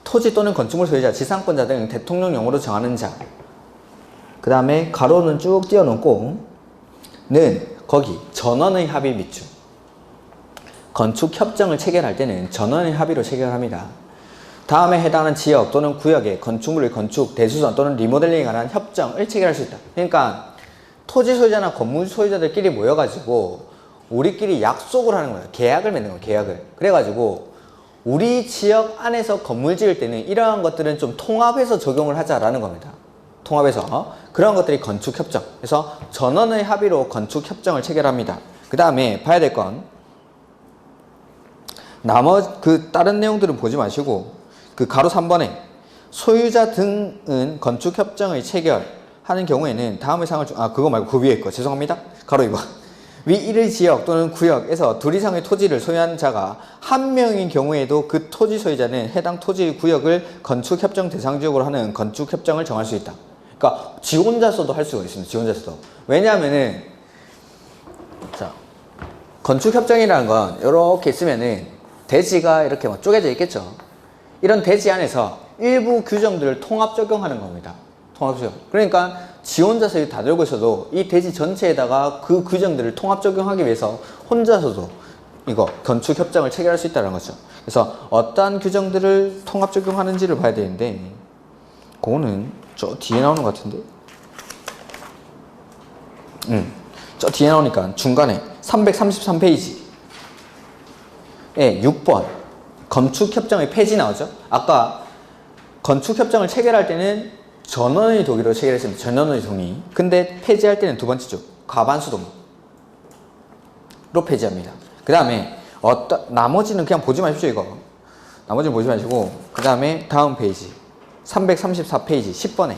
토지 또는 건축물 소유자, 지상권자 등 대통령령으로 정하는 자. 그 다음에 가로는 쭉 띄워놓고 는 거기 전원의 합의 밑줄. 건축협정을 체결할 때는 전원의 합의로 체결합니다. 다음에 해당하는 지역 또는 구역에 건축물의 건축, 대수선 또는 리모델링에 관한 협정을 체결할 수 있다. 그러니까 토지 소유자나 건물 소유자들끼리 모여가지고 우리끼리 약속을 하는 거예요. 계약을 맺는 거예요. 계약을. 그래가지고 우리 지역 안에서 건물 지을 때는 이러한 것들은 좀 통합해서 적용을 하자라는 겁니다. 통합해서. 그런 것들이 건축협정. 그래서 전원의 합의로 건축협정을 체결합니다. 그 다음에 봐야 될 건 다른 내용들은 보지 마시고 그 가로 3번에 소유자 등은 건축협정의 체결하는 경우에는 다음의 사항을 그거 말고 그 위에 거 죄송합니다. 가로 2번 위 1의 지역 또는 구역에서 둘 이상의 토지를 소유한 자가 한 명인 경우에도 그 토지 소유자는 해당 토지 구역을 건축협정 대상 지역으로 하는 건축협정을 정할 수 있다. 그러니까 지 혼자서도 할 수가 있습니다. 지 혼자서도. 왜냐하면은 자 건축협정이라는 건 이렇게 있으면은 대지가 이렇게 막 쪼개져 있겠죠. 이런 대지 안에서 일부 규정들을 통합 적용하는 겁니다. 통합 적용. 그러니까 지 혼자서 다 들고 있어도 이 대지 전체에다가 그 규정들을 통합 적용하기 위해서 혼자서도 이거 건축협정을 체결할 수 있다는 거죠. 그래서 어떠한 규정들을 통합 적용하는지를 봐야 되는데 그거는 저 뒤에 나오는 것 같은데 저 뒤에 나오니까 중간에 333페이지 예, 6번 건축협정의 폐지 나오죠. 아까 건축협정을 체결할 때는 전원의 동의로 체결했습니다. 전원의 동의. 근데 폐지할 때는 두 번째죠. 과반수 동의로 폐지합니다. 그 다음에 나머지는 그냥 보지 마십시오, 이거. 나머지는 보지 마시고, 그 다음에 다음 페이지. 334페이지 10번에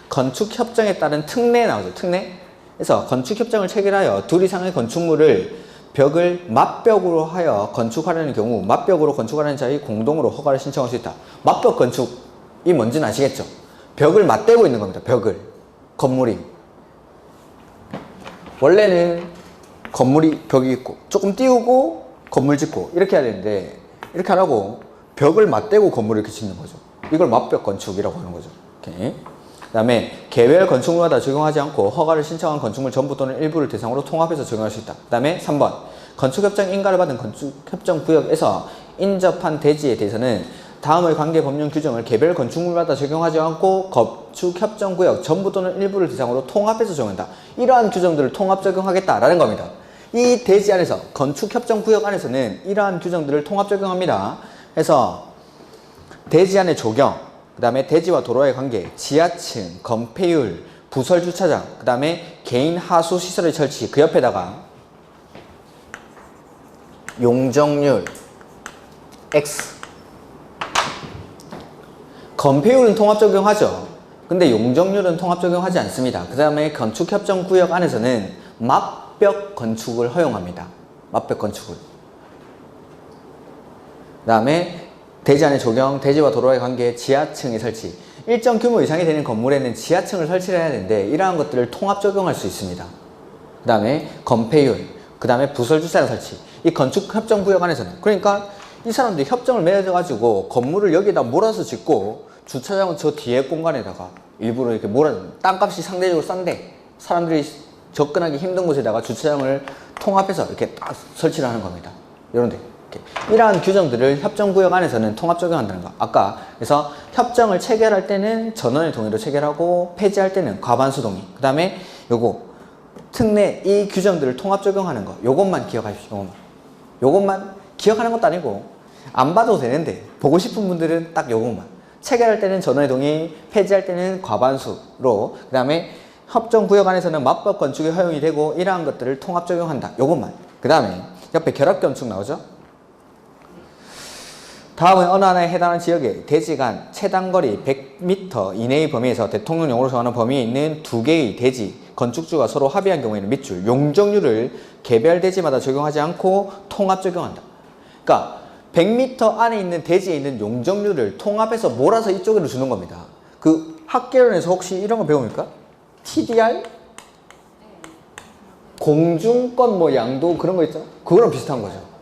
건축협정에 따른 특례 나오죠. 특례. 그래서 건축협정을 체결하여 둘 이상의 건축물을 벽을 맞벽으로 하여 건축하려는 경우 맞벽으로 건축하려는 자의 공동으로 허가를 신청할 수 있다. 맞벽 건축이 뭔지는 아시겠죠? 벽을 맞대고 있는 겁니다. 벽을. 건물이. 원래는 건물이 벽이 있고 조금 띄우고 건물 짓고 이렇게 해야 되는데 이렇게 하라고 벽을 맞대고 건물을 이렇게 짓는 거죠. 이걸 맞벽 건축이라고 하는 거죠. 오케이. 그 다음에 개별 건축물마다 적용하지 않고 허가를 신청한 건축물 전부 또는 일부를 대상으로 통합해서 적용할 수 있다. 그 다음에 3번 건축협정 인가를 받은 건축협정 구역에서 인접한 대지에 대해서는 다음의 관계 법령 규정을 개별 건축물마다 적용하지 않고 건축협정 구역 전부 또는 일부를 대상으로 통합해서 적용한다. 이러한 규정들을 통합 적용하겠다라는 겁니다. 이 대지 안에서 건축협정 구역 안에서는 이러한 규정들을 통합 적용합니다. 그래서 대지 안의 조경, 그 다음에 대지와 도로의 관계, 지하층, 건폐율, 부설 주차장, 그 다음에 개인 하수 시설의 설치, 그 옆에다가 용적률 X. 건폐율은 통합 적용하죠. 근데 용적률은 통합 적용하지 않습니다. 그 다음에 건축협정 구역 안에서는 맞벽 건축을 허용합니다. 맞벽 건축을. 그 다음에 대지 안의 조경, 대지와 도로의 관계, 지하층의 설치. 일정 규모 이상이 되는 건물에는 지하층을 설치를 해야 되는데 이러한 것들을 통합 적용할 수 있습니다. 그 다음에 건폐율, 그 다음에 부설주차장 설치. 이 건축협정구역 안에서는 그러니까 이 사람들이 협정을 맺어가지고 건물을 여기다 몰아서 짓고 주차장은 저 뒤에 공간에다가 일부러 이렇게 땅값이 상대적으로 싼데 사람들이 접근하기 힘든 곳에다가 주차장을 통합해서 이렇게 딱 설치를 하는 겁니다. 이런데. 이러한 규정들을 협정구역 안에서는 통합 적용한다는 거. 아까 그래서 협정을 체결할 때는 전원의 동의로 체결하고 폐지할 때는 과반수 동의. 그 다음에 요거 특례 이 규정들을 통합 적용하는 거. 요것만 기억하십시오. 요것만 기억하는 것도 아니고 안 봐도 되는데 보고 싶은 분들은 딱 요것만. 체결할 때는 전원의 동의, 폐지할 때는 과반수로. 그 다음에 협정구역 안에서는 맞법 건축이 허용이 되고 이러한 것들을 통합 적용한다. 요것만. 그 다음에 옆에 결합건축 나오죠? 다음은 어느 하나에 해당하는 지역의 대지 간 최단거리 100m 이내의 범위에서 대통령령으로 정하는 범위에 있는 두 개의 대지 건축주가 서로 합의한 경우에는 밑줄 용적률을 개별 대지마다 적용하지 않고 통합 적용한다. 그러니까 100m 안에 있는 대지에 있는 용적률을 통합해서 몰아서 이쪽으로 주는 겁니다. 그 학개론에서 혹시 이런 거 배웁니까? TDR? 공중권 뭐 양도 그런 거 있죠? 그거랑 비슷한 거죠.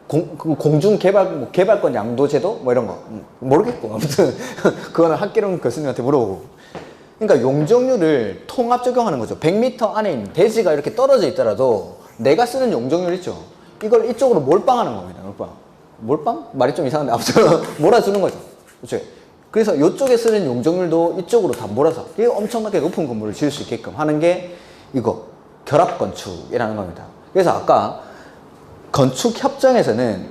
공중개발권 양도제도? 뭐 이런 거. 모르겠고. 아무튼, 그거는 학개론 교수님한테 물어보고. 그러니까 용적률을 통합 적용하는 거죠. 100m 안에 있는 대지가 이렇게 떨어져 있더라도 내가 쓰는 용적률 있죠. 이걸 이쪽으로 몰빵하는 겁니다. 몰빵. 몰빵? 말이 좀 이상한데. 아무튼, 몰아주는 거죠. 그렇죠. 그래서 이쪽에 쓰는 용적률도 이쪽으로 다 몰아서 이게 엄청나게 높은 건물을 지을 수 있게끔 하는 게 이거, 결합건축이라는 겁니다. 그래서 아까 건축협정에서는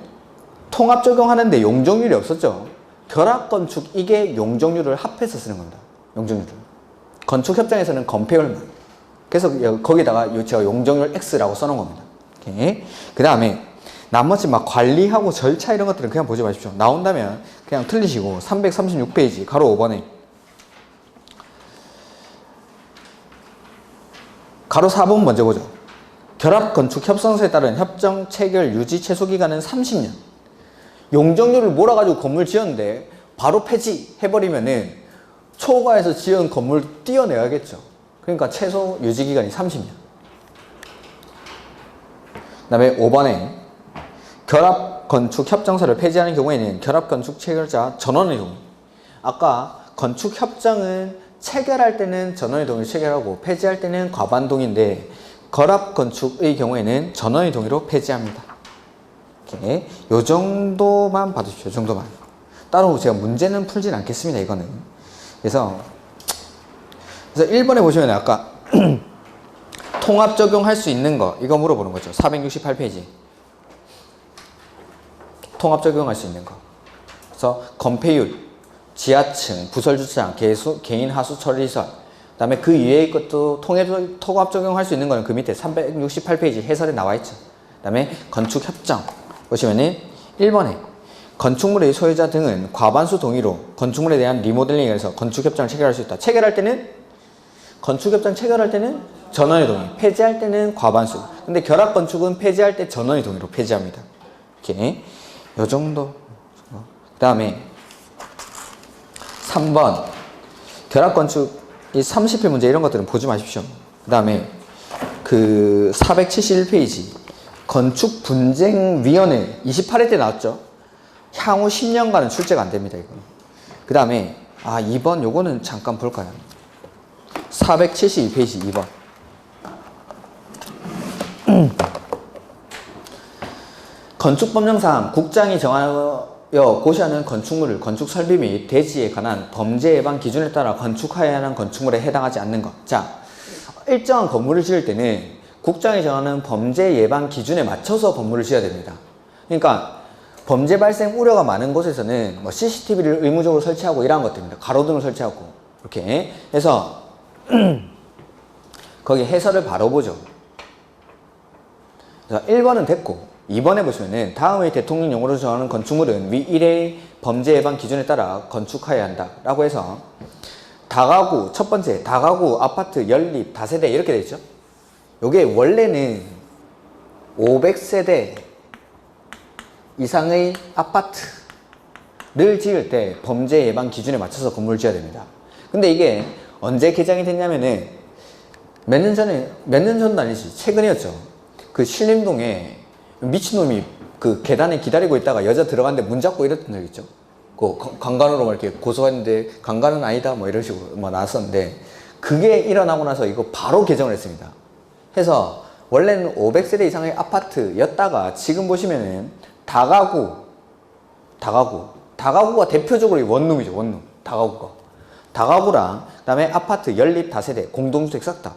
통합 적용하는데 용적률이 없었죠. 결합건축 이게 용적률을 합해서 쓰는 겁니다. 용적률을. 건축협정에서는 건폐율만. 그래서 거기다가 제가 용적률 X라고 써놓은 겁니다. 그 다음에 나머지 막 관리하고 절차 이런 것들은 그냥 보지 마십시오. 나온다면 그냥 틀리시고 336페이지 가로 5번에 가로 4번 먼저 보죠. 결합건축협상서에 따른 협정 체결 유지 최소기간은 30년. 용적률을 몰아가지고 건물 지었는데 바로 폐지해버리면은 초과해서 지은 건물 띄어내야겠죠. 그러니까 최소 유지기간이 30년. 그 다음에 5번에 결합건축협정서를 폐지하는 경우에는 결합건축 체결자 전원의 동의. 아까 건축협정은 체결할 때는 전원의 동의를 체결하고 폐지할 때는 과반 동의인데 결합건축의 경우에는 전원의 동의로 폐지합니다. 이렇게 요 정도만 봐주십시오. 요 정도만. 따로 제가 문제는 풀진 않겠습니다. 이거는. 그래서 1번에 보시면 아까 통합 적용할 수 있는 거 이거 물어보는 거죠. 468페이지. 통합 적용할 수 있는 거. 그래서 건폐율, 지하층, 부설주차장, 개인 하수 처리시설, 그 다음에 그 이외의 것도 통합 적용할 수 있는 거는 그 밑에 368페이지 해설에 나와 있죠. 그 다음에 건축협정 보시면은 1번에 건축물의 소유자 등은 과반수 동의로 건축물에 대한 리모델링을 해서 건축협정을 체결할 수 있다. 건축협정 체결할 때는 전원의 동의, 폐지할 때는 과반수. 근데 결합건축은 폐지할 때 전원의 동의로 폐지합니다. 이렇게 요 정도. 그 다음에 3번 결합건축 이 30회 문제 이런 것들은 보지 마십시오. 그 다음에 그 471페이지 건축분쟁위원회 28회 때 나왔죠. 향후 10년간은 출제가 안 됩니다. 이거. 그 다음에 2번 요거는 잠깐 볼까요? 472페이지 2번. 건축법령상 국장이 정하여 고시하는 건축물을 건축 설비 및 대지에 관한 범죄 예방 기준에 따라 건축하여야 하는 건축물에 해당하지 않는 것. 자, 일정한 건물을 지을 때는 국장이 정하는 범죄 예방 기준에 맞춰서 건물을 지어야 됩니다. 그러니까 범죄 발생 우려가 많은 곳에서는 뭐 CCTV를 의무적으로 설치하고 이러한 것들입니다. 가로등을 설치하고 이렇게 해서 거기 해설을 바로 보죠. 그래서 1번은 됐고 2번에 보시면은 다음의 대통령령으로 정하는 건축물은 위 1의 범죄 예방 기준에 따라 건축하여야 한다 라고 해서 다가구 첫 번째 다가구 아파트 연립 다세대 이렇게 돼 있죠. 요게 원래는 500세대 이상의 아파트를 지을 때 범죄 예방 기준에 맞춰서 건물을 지어야 됩니다. 근데 이게 언제 개정이 됐냐면은 몇 년 전도 아니지 최근이었죠. 그 신림동에 미친놈이 그 계단에 기다리고 있다가 여자 들어갔는데 문 잡고 이랬던 적 있죠. 그 강간으로 막 이렇게 고소했는데 강간은 아니다 뭐 이런 식으로 뭐 나왔었는데 그게 일어나고 나서 이거 바로 개정을 했습니다. 해서 원래는 500세대 이상의 아파트였다가 지금 보시면은 다가구가 대표적으로 원룸이죠. 원룸 다가구랑 그다음에 아파트 연립 다세대 공동주택 싹 다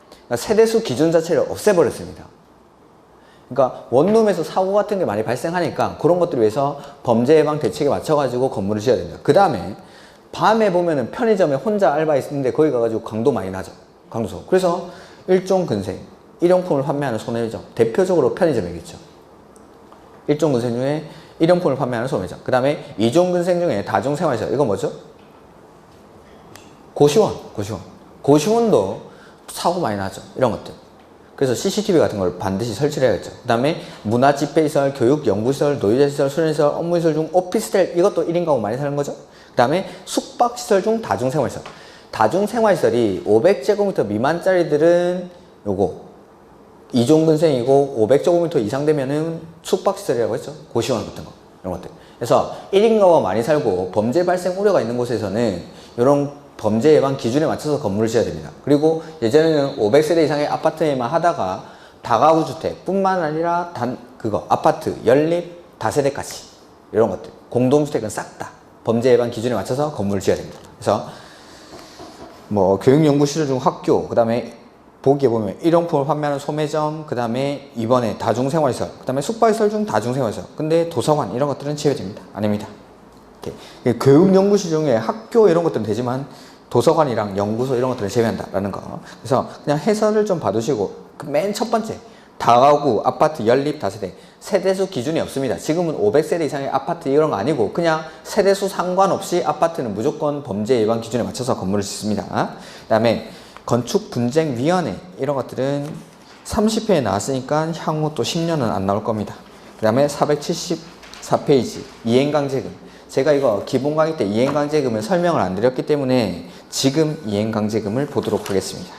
그러니까 세대수 기준 자체를 없애버렸습니다. 그러니까 원룸에서 사고 같은 게 많이 발생하니까 그런 것들을 위해서 범죄 예방 대책에 맞춰가지고 건물을 지어야 됩니다. 그 다음에 밤에 보면은 편의점에 혼자 알바했는데 거기 가가지고 강도 많이 나죠. 강도소. 그래서 일종근생, 일용품을 판매하는 소매점. 대표적으로 편의점이겠죠. 일종근생 중에 일용품을 판매하는 소매점. 그 다음에 이종근생 중에 다중생활시설. 이건 뭐죠? 고시원도 사고 많이 나죠. 이런 것들. 그래서 CCTV 같은 걸 반드시 설치를 해야겠죠. 그 다음에 문화집회시설, 교육, 연구시설, 노유자시설, 수련시설, 업무시설 중 오피스텔 이것도 1인 가구 많이 사는 거죠. 그 다음에 숙박시설 중 다중생활시설. 다중생활시설이 500제곱미터 미만짜리들은 요거 2종근생이고 500제곱미터 이상 되면은 숙박시설이라고 했죠. 고시원 같은 거 이런 것들. 그래서 1인 가구가 많이 살고 범죄 발생 우려가 있는 곳에서는 이런 범죄 예방 기준에 맞춰서 건물을 지어야 됩니다. 그리고 예전에는 500세대 이상의 아파트에만 하다가 다가구 주택 뿐만 아니라 아파트 연립 다세대까지 이런 것들 공동주택은 싹 다 범죄 예방 기준에 맞춰서 건물을 지어야 됩니다. 그래서 뭐 교육연구시설 중 학교, 그 다음에 보기에 보면 일용품을 판매하는 소매점, 그 다음에 이번에 다중생활시설, 그 다음에 숙박시설 중 다중생활시설. 근데 도서관 이런 것들은 제외됩니다. 아닙니다. 교육연구실 중에 학교 이런 것들은 되지만 도서관이랑 연구소 이런 것들은 제외한다라는 거. 그래서 그냥 해설을 좀 봐두시고 맨 첫 번째 다가구 아파트 연립 다세대 세대수 기준이 없습니다. 지금은 500세대 이상의 아파트 이런 거 아니고 그냥 세대수 상관없이 아파트는 무조건 범죄 예방 기준에 맞춰서 건물을 짓습니다. 그 다음에 건축분쟁위원회 이런 것들은 30회에 나왔으니까 향후 또 10년은 안 나올 겁니다. 그 다음에 474페이지 이행강제금. 제가 이거 기본 강의 때 이행강제금을 설명을 안 드렸기 때문에 지금 이행강제금을 보도록 하겠습니다.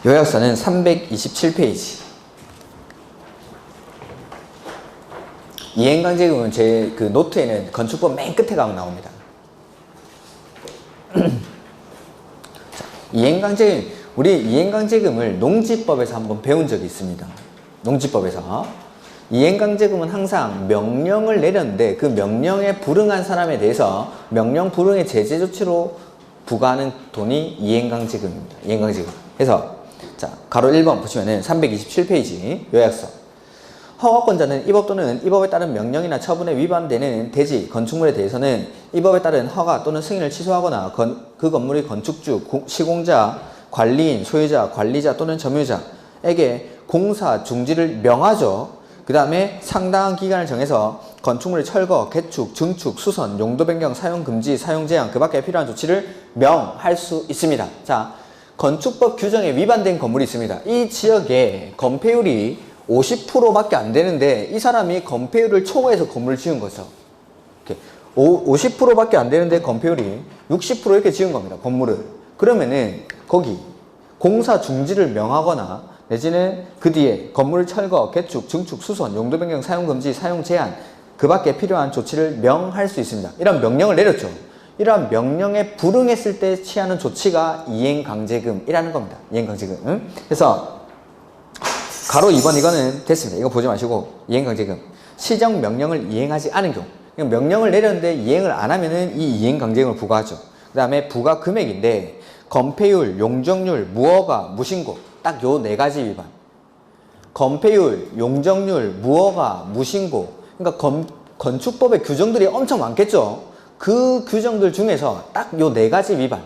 요약서는 327페이지. 이행강제금은 제 그 노트에는 건축법 맨 끝에 가면 나옵니다. 이행강제금, 우리 이행강제금을 농지법에서 한번 배운 적이 있습니다. 농지법에서 이행강제금은 항상 명령을 내렸는데 그 명령에 불응한 사람에 대해서 명령 불응의 제재 조치로 부과하는 돈이 이행강제금입니다. 이행강제금. 그래서 자 가로 1번 보시면은 327페이지 요약서. 허가권자는 이 법 또는 이 법에 따른 명령이나 처분에 위반되는 대지, 건축물에 대해서는 이 법에 따른 허가 또는 승인을 취소하거나 그 건물의 건축주, 시공자, 관리인, 소유자, 관리자 또는 점유자에게 공사 중지를 명하죠. 그 다음에 상당한 기간을 정해서 건축물의 철거, 개축, 증축, 수선, 용도 변경, 사용 금지, 사용 제한, 그 밖에 필요한 조치를 명할 수 있습니다. 자, 건축법 규정에 위반된 건물이 있습니다. 이 지역에 건폐율이 50%밖에 안 되는데 이 사람이 건폐율을 초과해서 건물을 지은 거죠. 50%밖에 안 되는데 건폐율이 60% 이렇게 지은 겁니다. 건물을. 그러면은 거기 공사 중지를 명하거나 내지는 그 뒤에 건물 철거, 개축, 증축, 수선, 용도 변경, 사용 금지, 사용 제한, 그 밖에 필요한 조치를 명할 수 있습니다. 이런 명령을 내렸죠. 이러한 명령에 불응했을 때 취하는 조치가 이행강제금이라는 겁니다. 이행강제금. 응? 그래서 가로 2번 이거는 됐습니다. 이거 보지 마시고 이행강제금. 시정 명령을 이행하지 않은 경우. 명령을 내렸는데 이행을 안 하면은 이 이행강제금을 부과하죠. 그 다음에 부과 금액인데 건폐율, 용적률, 무허가, 무신고 딱 요 네 가지 위반. 건폐율, 용적률, 무허가, 무신고. 그러니까 건축법의 규정들이 엄청 많겠죠. 그 규정들 중에서 딱 요 네 가지 위반.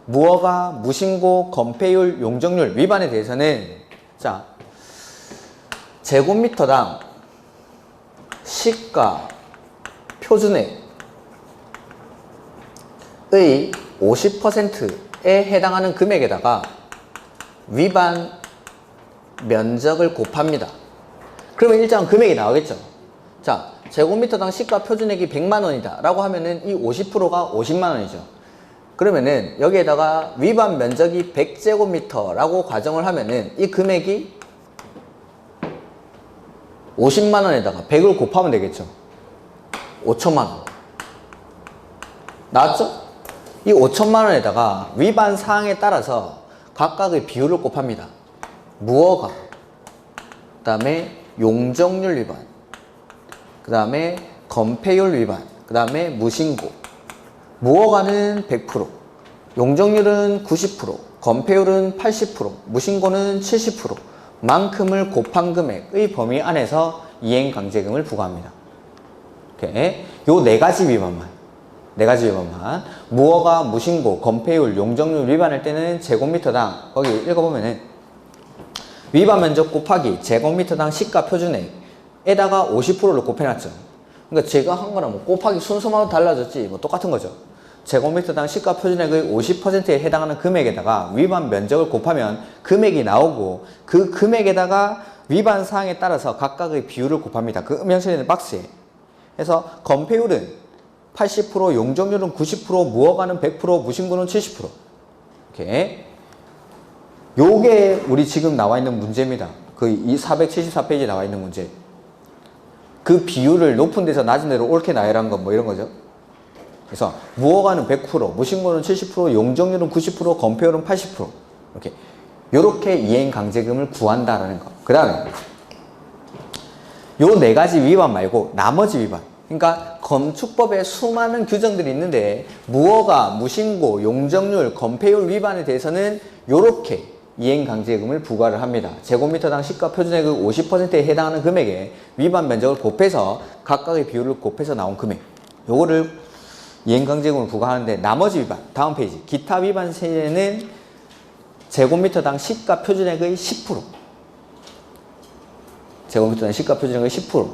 무허가, 무신고, 건폐율, 용적률 위반에 대해서는 자, 제곱미터당 시가 표준액의 50%에 해당하는 금액에다가 위반 면적을 곱합니다. 그러면 일정한 금액이 나오겠죠. 자, 제곱미터당 시가 표준액이 100만원이다 라고 하면은 이 50%가 50만원이죠. 그러면은 여기에다가 위반 면적이 100제곱미터라고 가정을 하면은 이 금액이 50만원에다가 100을 곱하면 되겠죠. 5천만원. 나왔죠? 이 5천만원에다가 위반 사항에 따라서 각각의 비율을 곱합니다. 무허가, 그 다음에 용적률 위반, 그 다음에 건폐율 위반, 그 다음에 무신고. 무허가는 100%, 용적률은 90%, 건폐율은 80%, 무신고는 70% 만큼을 곱한 금액의 범위 안에서 이행강제금을 부과합니다. 이렇게 요 네 가지 위반만. 무허가, 무신고, 건폐율, 용적률 위반할 때는 제곱미터당 거기 읽어보면은 위반 면적 곱하기 제곱미터당 시가 표준액에다가 50%를 곱해놨죠. 그러니까 제가 한 거랑 뭐 곱하기 순서만 달라졌지 뭐 똑같은 거죠. 제곱미터당 시가 표준액의 50%에 해당하는 금액에다가 위반 면적을 곱하면 금액이 나오고 그 금액에다가 위반 사항에 따라서 각각의 비율을 곱합니다. 그 명시되어 있는 박스에. 그래서 건폐율은 80%, 용적률은 90%, 무허가는 100%, 무신고는 70%. 이렇게. 요게 우리 지금 나와 있는 문제입니다. 그 이 474페이지에 나와 있는 문제. 그 비율을 높은 데서 낮은 데로 옳게 나열한 건 뭐 이런 거죠. 그래서 무허가는 100%, 무신고는 70%, 용적률은 90%, 건폐율은 80%. 이렇게. 요렇게 이행강제금을 구한다라는 거. 그 다음에 요 네 가지 위반 말고 나머지 위반. 그러니까 건축법에 수많은 규정들이 있는데 무허가, 무신고, 용적률, 건폐율 위반에 대해서는 요렇게 이행강제금을 부과를 합니다. 제곱미터당 시가 표준액의 50%에 해당하는 금액에 위반 면적을 곱해서 각각의 비율을 곱해서 나온 금액. 요거를 이행강제금을 부과하는데 나머지 위반, 다음 페이지. 기타 위반 시에는 제곱미터당 시가 표준액의 10%. 제곱미터당 시가 표준액의 10%.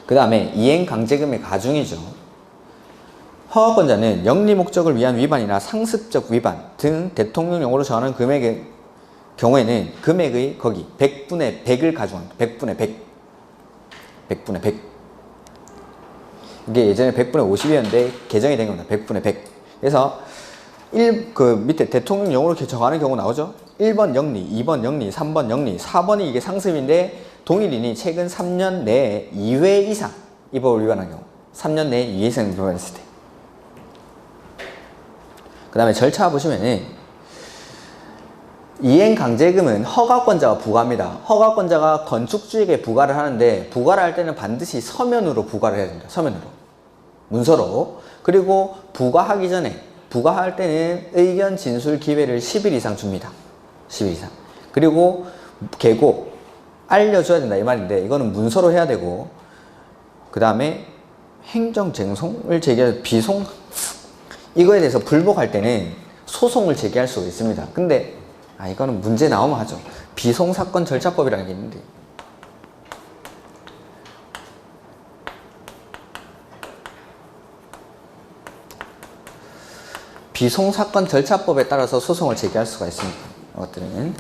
그 다음에 이행강제금의 가중이죠. 허가권자는 영리 목적을 위한 위반이나 상습적 위반 등 대통령령으로 정하는 금액의 경우에는 금액의 거기 100분의 100을 가중합니다. 100분의 100. 100분의 100. 이게 예전에 100분의 50이었는데 개정이 된 겁니다. 100분의 100. 그래서 그 밑에 대통령령으로 정하는 경우 나오죠. 1번 영리, 2번 영리, 3번 영리, 4번이 이게 상습인데 동일인이 최근 3년 내에 2회 이상 이 법을 위반한 경우 3년 내에 2회 이상 위반했을 때. 그 다음에 절차 보시면은 이행강제금은 허가권자가 부과합니다. 허가권자가 건축주에게 부과를 하는데 부과를 할 때는 반드시 서면으로 부과를 해야 됩니다. 서면으로. 문서로. 그리고 부과하기 전에 부과할 때는 의견 진술 기회를 10일 이상 줍니다. 10일 이상. 그리고 계곡, 알려줘야 된다 이 말인데 이거는 문서로 해야 되고 그 다음에 행정쟁송을 제기할 비송 이거에 대해서 불복할 때는 소송을 제기할 수 있습니다. 근데 이거는 문제 나오면 하죠. 비송사건 절차법이라는 게 있는데 비송사건 절차법에 따라서 소송을 제기할 수가 있습니다. 이것들은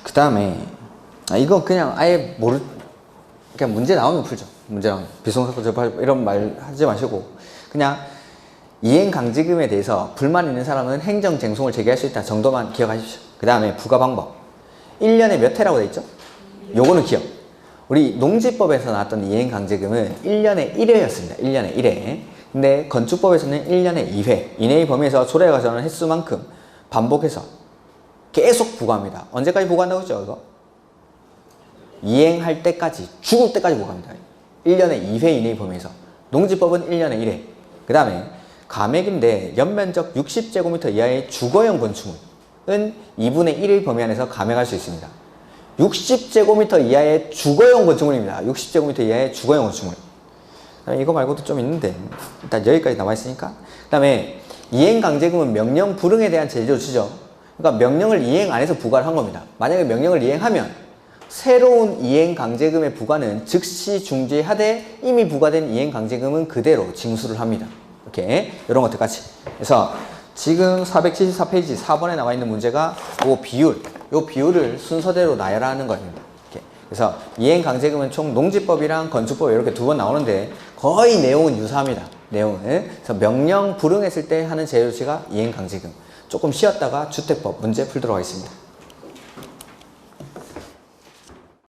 그 다음에 이거 그냥 아예 그냥 문제 나오면 풀죠. 문제 나오면 비송사건 절차법 이런 말 하지 마시고 그냥 이행강제금에 대해서 불만 있는 사람은 행정쟁송을 제기할 수 있다 정도만 기억하십시오. 그 다음에 부과 방법 1년에 몇 회라고 돼 있죠? 요거는 기억. 우리 농지법에서 나왔던 이행강제금은 1년에 1회였습니다. 1년에 1회. 근데 건축법에서는 1년에 2회 이내의 범위에서 조례가 가져오는 횟수만큼 반복해서 계속 부과합니다. 언제까지 부과한다고 했죠? 이거? 이행할 때까지 죽을 때까지 부과합니다. 1년에 2회 이내의 범위에서. 농지법은 1년에 1회. 그 다음에 가맥인데 연면적 60제곱미터 이하의 주거용 건축물은 2분의 1의 범위 안에서 가맥할 수 있습니다. 60제곱미터 이하의 주거용 건축물입니다. 60제곱미터 이하의 주거용 건축물. 이거 말고도 좀 있는데 일단 여기까지 나와 있으니까. 그 다음에 이행강제금은 명령 불응에 대한 제재 조치죠. 그러니까 명령을 이행 안 해서 부과를 한 겁니다. 만약에 명령을 이행하면 새로운 이행강제금의 부과는 즉시 중지하되 이미 부과된 이행강제금은 그대로 징수를 합니다. 이렇게 이런 것들까지. 그래서 지금 474페이지 4번에 나와 있는 문제가 요 비율을 순서대로 나열하는 거입니다. 이렇게. 그래서 이행강제금은 총 농지법이랑 건축법 이렇게 두 번 나오는데 거의 내용은 유사합니다. 내용은. 그래서 명령 불응했을 때 하는 제재 조치가 이행강제금. 조금 쉬었다가 주택법 문제 풀도록 하겠습니다.